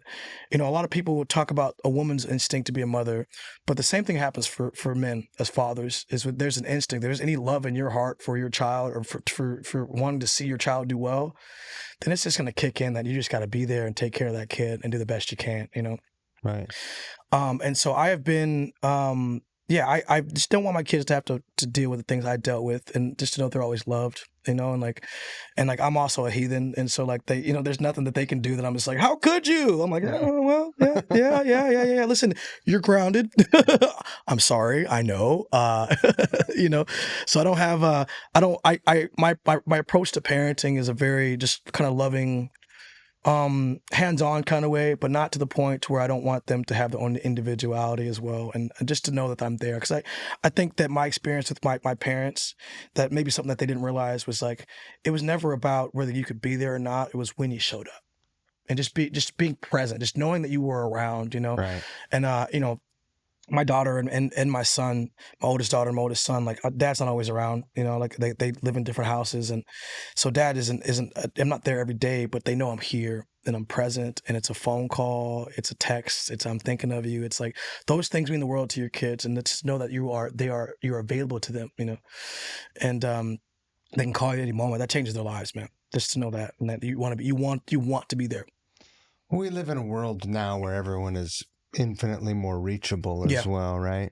a lot of people will talk about a woman's instinct to be a mother, but the same thing happens for men as fathers. There's an instinct. There's any love in your heart for your child, or for wanting to see your child do well, then it's just going to kick in that you just got to be there and take care of that kid and do the best you can. Right. And so I have been, I just don't want my kids to have to deal with the things I dealt with, and just to know they're always loved, and like I'm also a heathen, and so like they, there's nothing that they can do that I'm just like, how could you? I'm like, oh well, yeah. Listen, you're grounded. I'm sorry, I know, So I don't have my approach to parenting is a very just kind of loving, hands-on kind of way, but not to the point to where I don't want them to have their own individuality as well, and just to know that I'm there, because I think that my experience with my parents, that maybe something that they didn't realize was like, it was never about whether you could be there or not. It was when you showed up, and just being present, just knowing that you were around, Right. and my daughter and my son, my oldest daughter and my oldest son, like dad's not always around, like they live in different houses. And so dad isn't, I'm not there every day, but they know I'm here and I'm present, and it's a phone call, it's a text, it's I'm thinking of you. It's like those things mean the world to your kids, and just know that you're available to them, and they can call you at any moment. That changes their lives, man. Just to know that, and that you want to be there. We live in a world now where everyone is infinitely more reachable as well, right?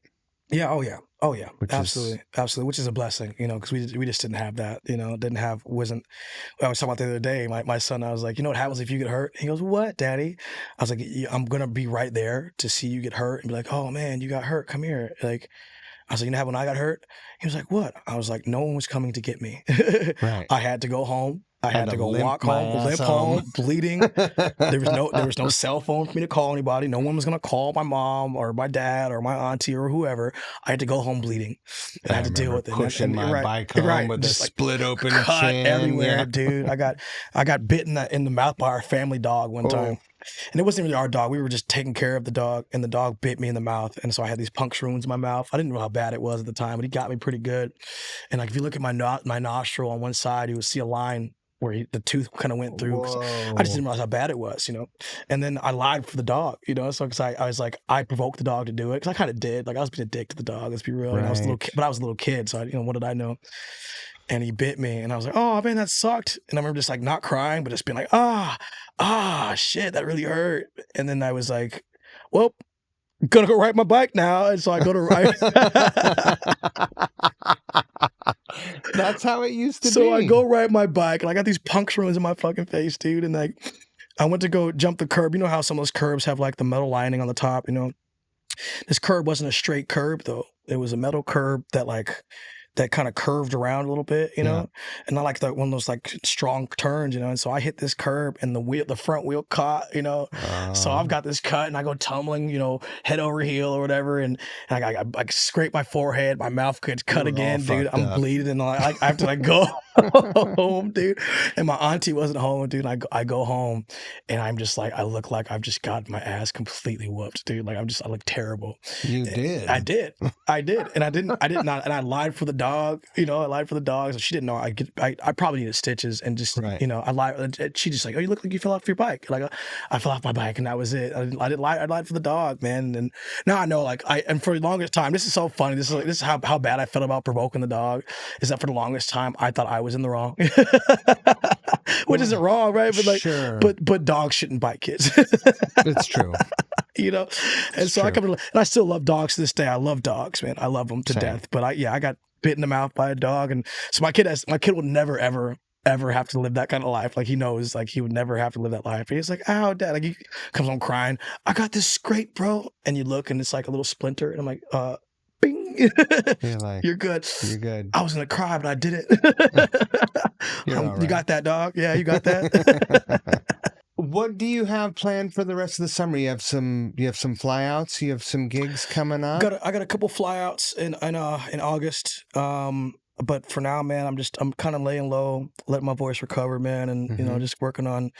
Yeah. Oh yeah. Absolutely. Which is a blessing, because we just didn't have that, wasn't. I was talking about the other day, my son, I was like, what happens if you get hurt? He goes, what, daddy? I was like, I'm going to be right there to see you get hurt and be like, oh man, you got hurt. Come here. Like, I was like, when I got hurt? He was like, what? I was like, no one was coming to get me. Right. I had to go home. I had to go walk home, limp home, bleeding. There was no cell phone for me to call anybody. No one was gonna call my mom or my dad or my auntie or whoever. I had to go home bleeding, and I had to deal with it. Pushing my right, bike home right, with just a like split open cut chin. everywhere, Yeah. dude. I got bitten in the mouth by our family dog one time. And it wasn't really our dog. We were just taking care of the dog, and the dog bit me in the mouth. And so I had these puncture wounds in my mouth. I didn't know how bad it was at the time, but he got me pretty good. And like if you look at my nostril on one side, you would see a line where the tooth kind of went through. I just didn't realize how bad it was, And then I lied for the dog, So because I was like, I provoked the dog to do it, because I kind of did. Like I was being a dick to the dog. Let's be real. And I was a little kid, but I was a little kid, so what did I know? And he bit me, and I was like, oh man, that sucked. And I remember just like not crying, but just being like, shit, that really hurt. And then I was like, well, I'm gonna go ride my bike now. And so I go to ride. That's how it used to be. So I go ride my bike, and I got these puncture wounds in my fucking face, dude. And like, I went to go jump the curb. You know how some of those curbs have like the metal lining on the top, This curb wasn't a straight curb though. It was a metal curb that kind of curved around a little bit, and not like one of those like strong turns, And so I hit this curb, and the front wheel caught, So I've got this cut, and I go tumbling, head over heel or whatever, and I scrape my forehead, my mouth gets cut again, dude. I'm bleeding, and I have to go home, dude. And my auntie wasn't home, dude. And I go home, and I'm just like, I look like I've just got my ass completely whooped, dude. Like I look terrible. You did. I did, and I did not, and I lied for the dog. I lied for the dog. So she didn't know I probably needed stitches, and just I lied. She just like, oh, you look like you fell off your bike. Like I fell off my bike, and that was it. I didn't lie. I lied for the dog, man. And now I know, and for the longest time, this is so funny. This is how bad I felt about provoking the dog. Is that for the longest time I thought I was in the wrong, which isn't wrong, right? But sure. but dogs shouldn't bite kids. It's true. And so true. And I still love dogs to this day. I love dogs, man. I love them to death. But I got bit in the mouth by a dog, and so my kid will never ever have to live that kind of life. Like he knows, like he would never have to live that life. And he's like, "Ow, Dad!" Like he comes home crying. I got this scrape, bro. And you look, and it's like a little splinter, and I'm like, bing. You're like, you're good. You're good. I was gonna cry, but I did it. You got that, dog? Yeah, you got that. What do you have planned for the rest of the summer? You have some flyouts. You have some gigs coming up. I got a couple flyouts in August. But for now, man, I'm kind of laying low, letting my voice recover, man, and just working on,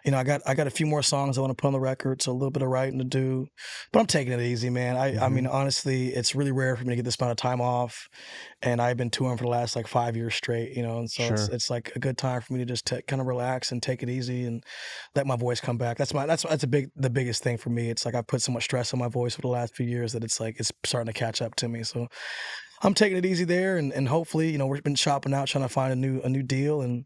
I got a few more songs I want to put on the record, so a little bit of writing to do, but I'm taking it easy, man. I mean, honestly, it's really rare for me to get this amount of time off, and I've been touring for the last like 5 years straight, and so it's like a good time for me to just kind of relax and take it easy and let my voice come back. That's the biggest thing for me. It's like I put so much stress on my voice for the last few years that it's like it's starting to catch up to me. So I'm taking it easy there, and hopefully, we've been shopping out, trying to find a new deal, and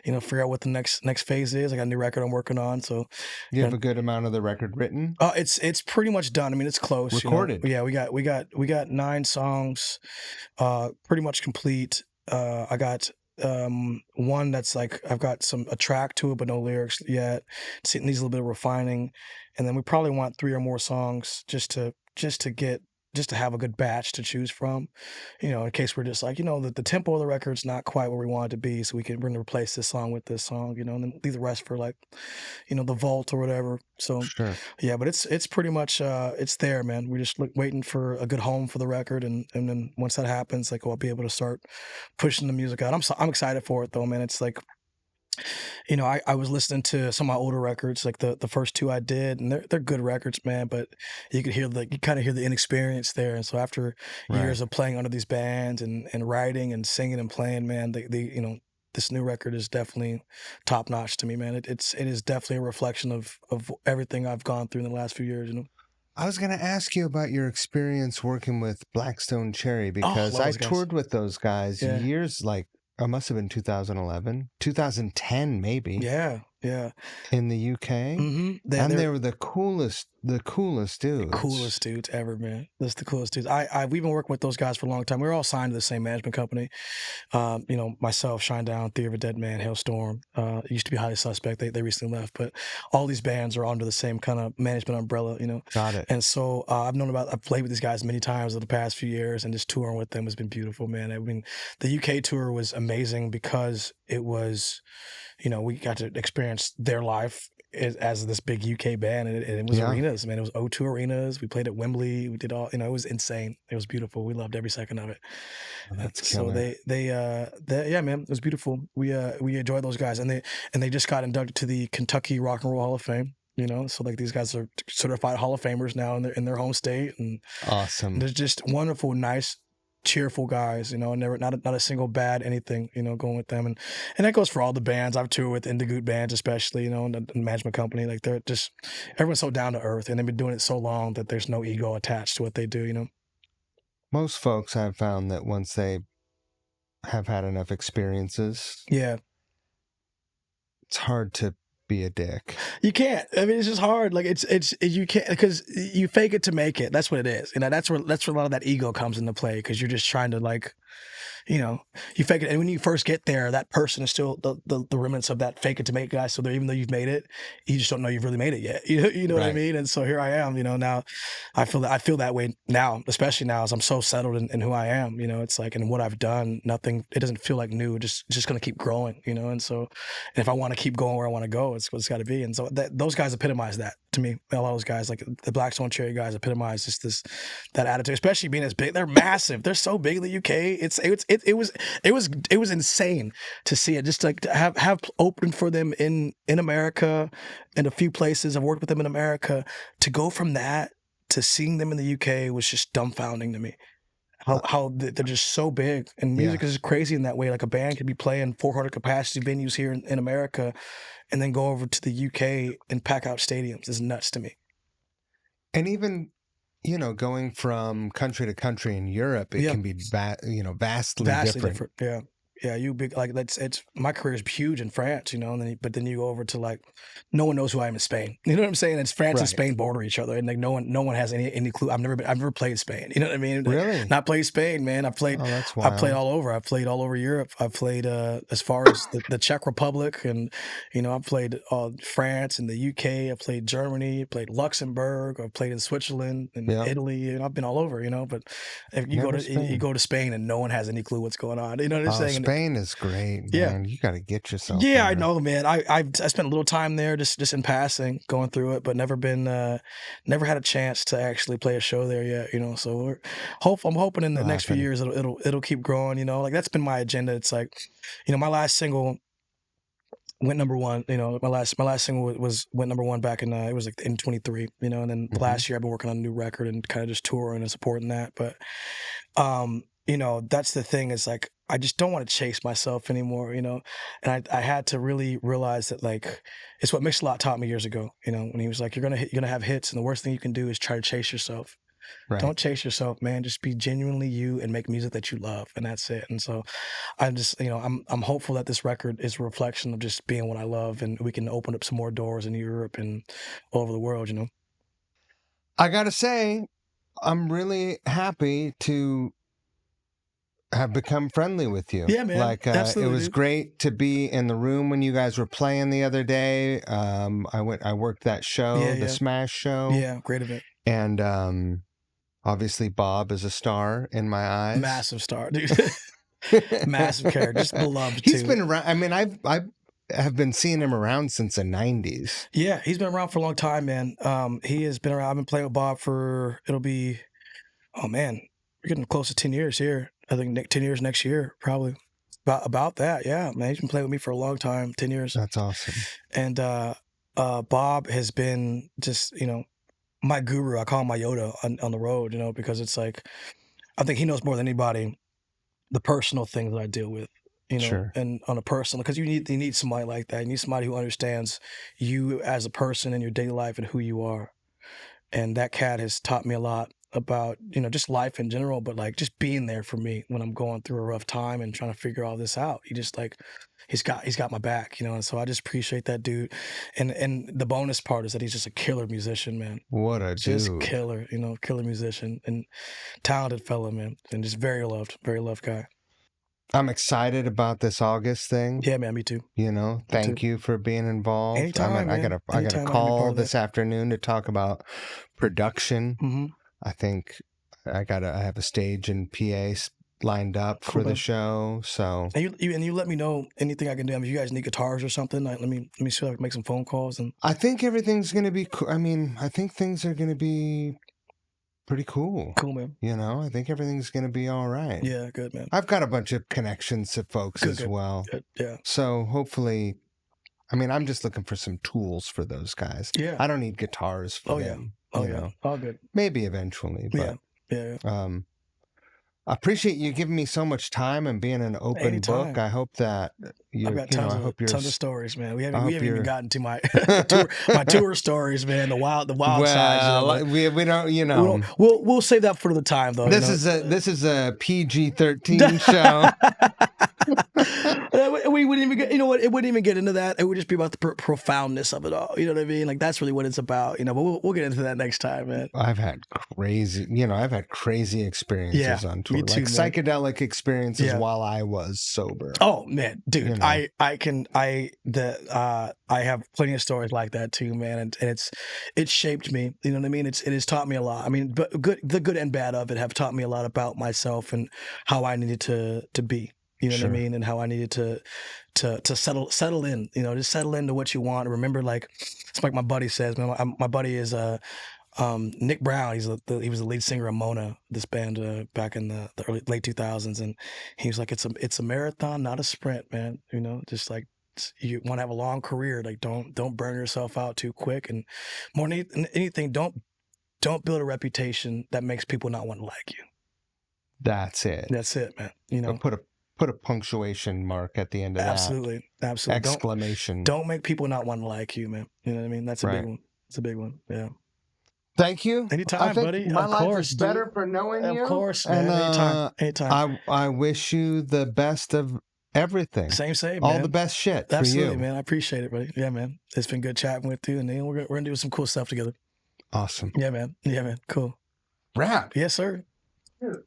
figure out what the next phase is. I got a new record I'm working on, so you have a good amount of the record written. It's pretty much done. I mean, it's close. Recorded. Yeah, we got 9 songs, pretty much complete. I got one that's like I've got a track to it, but no lyrics yet. It needs a little bit of refining, and then we probably want 3 or more songs just to have a good batch to choose from, in case we're just like, the tempo of the record's not quite where we want it to be, so we're going to replace this song with this song, and then leave the rest for like, the vault or whatever. So yeah, but it's pretty much it's there, man. We're just waiting for a good home for the record, and then once that happens, like I'll be able to start pushing the music out. I'm excited for it though, man. It's like, I was listening to some of my older records, like the first 2 I did, and they're good records, man. But you kind of hear the inexperience there. And so after years of playing under these bands and writing and singing and playing, man, this new record is definitely top notch to me, man. It is definitely a reflection of everything I've gone through in the last few years. I was going to ask you about your experience working with Blackstone Cherry, because I toured with those guys years like. It must have been 2011, 2010 maybe. Yeah. In the UK. Mm-hmm. They were the coolest the coolest dudes. Coolest dudes ever, man. That's the coolest dudes. We've been working with those guys for a long time. We were all signed to the same management company. Myself, Shinedown, Theory of a Dead Man, Hailstorm. It used to be Highly Suspect. They recently left, but all these bands are under the same kind of management umbrella, Got it. And so I've played with these guys many times over the past few years, and just touring with them has been beautiful, man. I mean, the UK tour was amazing because it was, we got to experience their life as this big UK band, and it was Yeah. arenas, man. It was O2 arenas. We played at Wembley. We did all, it was insane. It was beautiful. We loved every second of it. Oh, that's So killer. yeah, man, it was beautiful. We enjoyed those guys, and they just got inducted to the Kentucky Rock and Roll Hall of Fame. So like these guys are certified Hall of Famers now in their home state, and Awesome. they're just wonderful, nice, cheerful guys. Never not a single bad anything. Going with them, and that goes for all the bands I've toured with, Indigoot bands especially. And the management company, like they're just everyone's so down to earth, and they've been doing it so long that there's no ego attached to what they do. Most folks I've found that once they have had enough experiences, Yeah. it's hard to be a dick. You can't. I mean, it's just hard. Like you can't, because you fake it to make it. That's what it is. That's where a lot of that ego comes into play, because you're just trying to, like, you fake it, and when you first get there, that person is still the remnants of that fake it to make guy. So even though you've made it, you just don't know you've really made it yet. You know what I Right. mean? And so here I am. Now I feel that way now, especially now as I'm so settled in who I am. It's like, and what I've done, nothing. It doesn't feel like new. It's just gonna keep growing. And so, and if I want to keep going where I want to go, it's what it's got to be. And so those guys epitomize that to me. A lot of those guys, like the Black Stone Cherry guys, epitomize just that attitude, especially being as big. They're massive. They're so big in the UK. It was insane to see it. Just like to have opened for them in America, in a few places. I've worked with them in America. To go from that to seeing them in the UK was just dumbfounding to me. How they're just so big, and music Yeah. is crazy in that way. Like a band could be playing 400 capacity venues here in America, and then go over to the UK and pack out stadiums. Is nuts to me. And even, going from country to country in Europe, it Yeah. can be vastly different. Yeah. Yeah, you big, like, it's my career is huge in France, and then you go over to, like, no one knows who I am in Spain. You know what I'm saying? It's France and Right. Spain border each other, and like no one has any clue. I've never played Spain. You know what I mean? Really? Not played Spain, man. Oh, that's wild. I played all over. I played all over Europe. I played as far as the Czech Republic, and I played France and the UK. I played Germany. I played Luxembourg. I played in Switzerland and Yeah. Italy. I've been all over. But if you Never you Spain. go to Spain and no one has any clue what's going on. You know what I'm Oh, saying? And Spain is great, Yeah. man. You got to get yourself yeah, there. I know, man. I spent a little time there, just in passing, going through it, but never had a chance to actually play a show there yet. So I'm hoping in the It'll next few happen. years it'll keep growing. Like that's been my agenda. It's like, my last single went number one. My last single went number one back in it was like in 23. And then Mhm. last year I've been working on a new record and kind of just touring and supporting that. But that's the thing, is like I just don't want to chase myself anymore, and I had to really realize that, like, it's what Mix-a-Lot taught me years ago, when he was like, you're gonna have hits, and the worst thing you can do is try to chase yourself. Right. Don't chase yourself, man. Just be genuinely you and make music that you love, and that's it. And so I'm just, I'm hopeful that this record is a reflection of just being what I love, and we can open up some more doors in Europe and all over the world. I got to say, I'm really happy to have become friendly with you. Yeah, man. Like, Absolutely, it was dude. great to be in the room when you guys were playing the other day. I worked that show, Yeah, the yeah. Smash show. Yeah, great event. And obviously Bob is a star in my eyes. Massive star, dude. Massive character, just beloved He's too. been around. I mean, I have been seeing him around since the 90s. Yeah, he's been around for a long time, man. He has been around. I've been playing with Bob for, it'll be, oh man, we're getting close to 10 years here. I think 10 years next year, probably. About that, yeah, man. He's been playing with me for a long time, 10 years. That's awesome. And Bob has been just, my guru. I call him my Yoda on the road, because it's like, I think he knows more than anybody the personal things that I deal with, Sure. and on a personal, because you need somebody like that. You need somebody who understands you as a person in your daily life and who you are. And that cat has taught me a lot about, just life in general, but like just being there for me when I'm going through a rough time and trying to figure all this out. He he's got my back, you know. And so I just appreciate that dude. And the bonus part is that he's just a killer musician, man. What a Just dude. killer, you know, killer musician and talented fella, man, and just very loved guy. I'm excited about this August thing. Yeah, man, me too. You know, thank you for being involved. Anytime, I got man. a Anytime I can be part call of this afternoon to talk about production. Mm-hmm. I think I have a stage and PA lined up Cool, for the man. show. So And you let me know anything I can do. I mean, if you guys need guitars or something, like, let me see if I can make some phone calls. And I think everything's gonna be cool. I mean, I think things are gonna be pretty cool. Cool, man. You know, I think everything's gonna be all right. Yeah, good, man. I've got a bunch of connections to folks as well. Good. Yeah. So hopefully, I mean, I'm just looking for some tools for those guys. Yeah. I don't need guitars for them. Oh, you yeah. know. All good. Maybe eventually, but Yeah. I appreciate you giving me so much time and being an open book. I hope that I've got tons of stories, man. We haven't even gotten to my tour stories, man. The wild side. We don't, you know. We'll save that for the time, though. This is a PG-13 show. We wouldn't even get, you know what? It wouldn't even get into that. It would just be about the profoundness of it all. You know what I mean? Like, that's really what it's about. You know, but we'll get into that next time, man. I've had crazy experiences on tour, me too, like psychedelic experiences while I was sober. Oh man, dude, you know? I have plenty of stories like that too, man, and it's shaped me. You know what I mean? It has taught me a lot. I mean, but the good and bad of it have taught me a lot about myself and how I needed to be. You know what I mean? And how I needed to settle in, you know, just settle into what you want. Remember, like, it's like my buddy says, man, my buddy is Nick Brown. He was the lead singer of Mona, this band back in the late 2000s. And he was like, it's a marathon, not a sprint, man. You know, just like, you want to have a long career. Like, don't burn yourself out too quick. And more than anything, don't build a reputation that makes people not want to like you. That's it. That's it, man. You know, put a punctuation mark at the end of that. Absolutely. Exclamation. Don't make people not want to like you, man. You know what I mean? That's a big one. It's a big one. Yeah. Thank you. Anytime, buddy. My life is better for knowing you. Of course, man. And, anytime. I wish you the best of everything. Same, man. All the best shit for you. Absolutely, man. I appreciate it, buddy. Yeah, man. It's been good chatting with you, and then we're gonna do some cool stuff together. Awesome. Yeah, man. Cool. Rap. Yes, sir. Dude.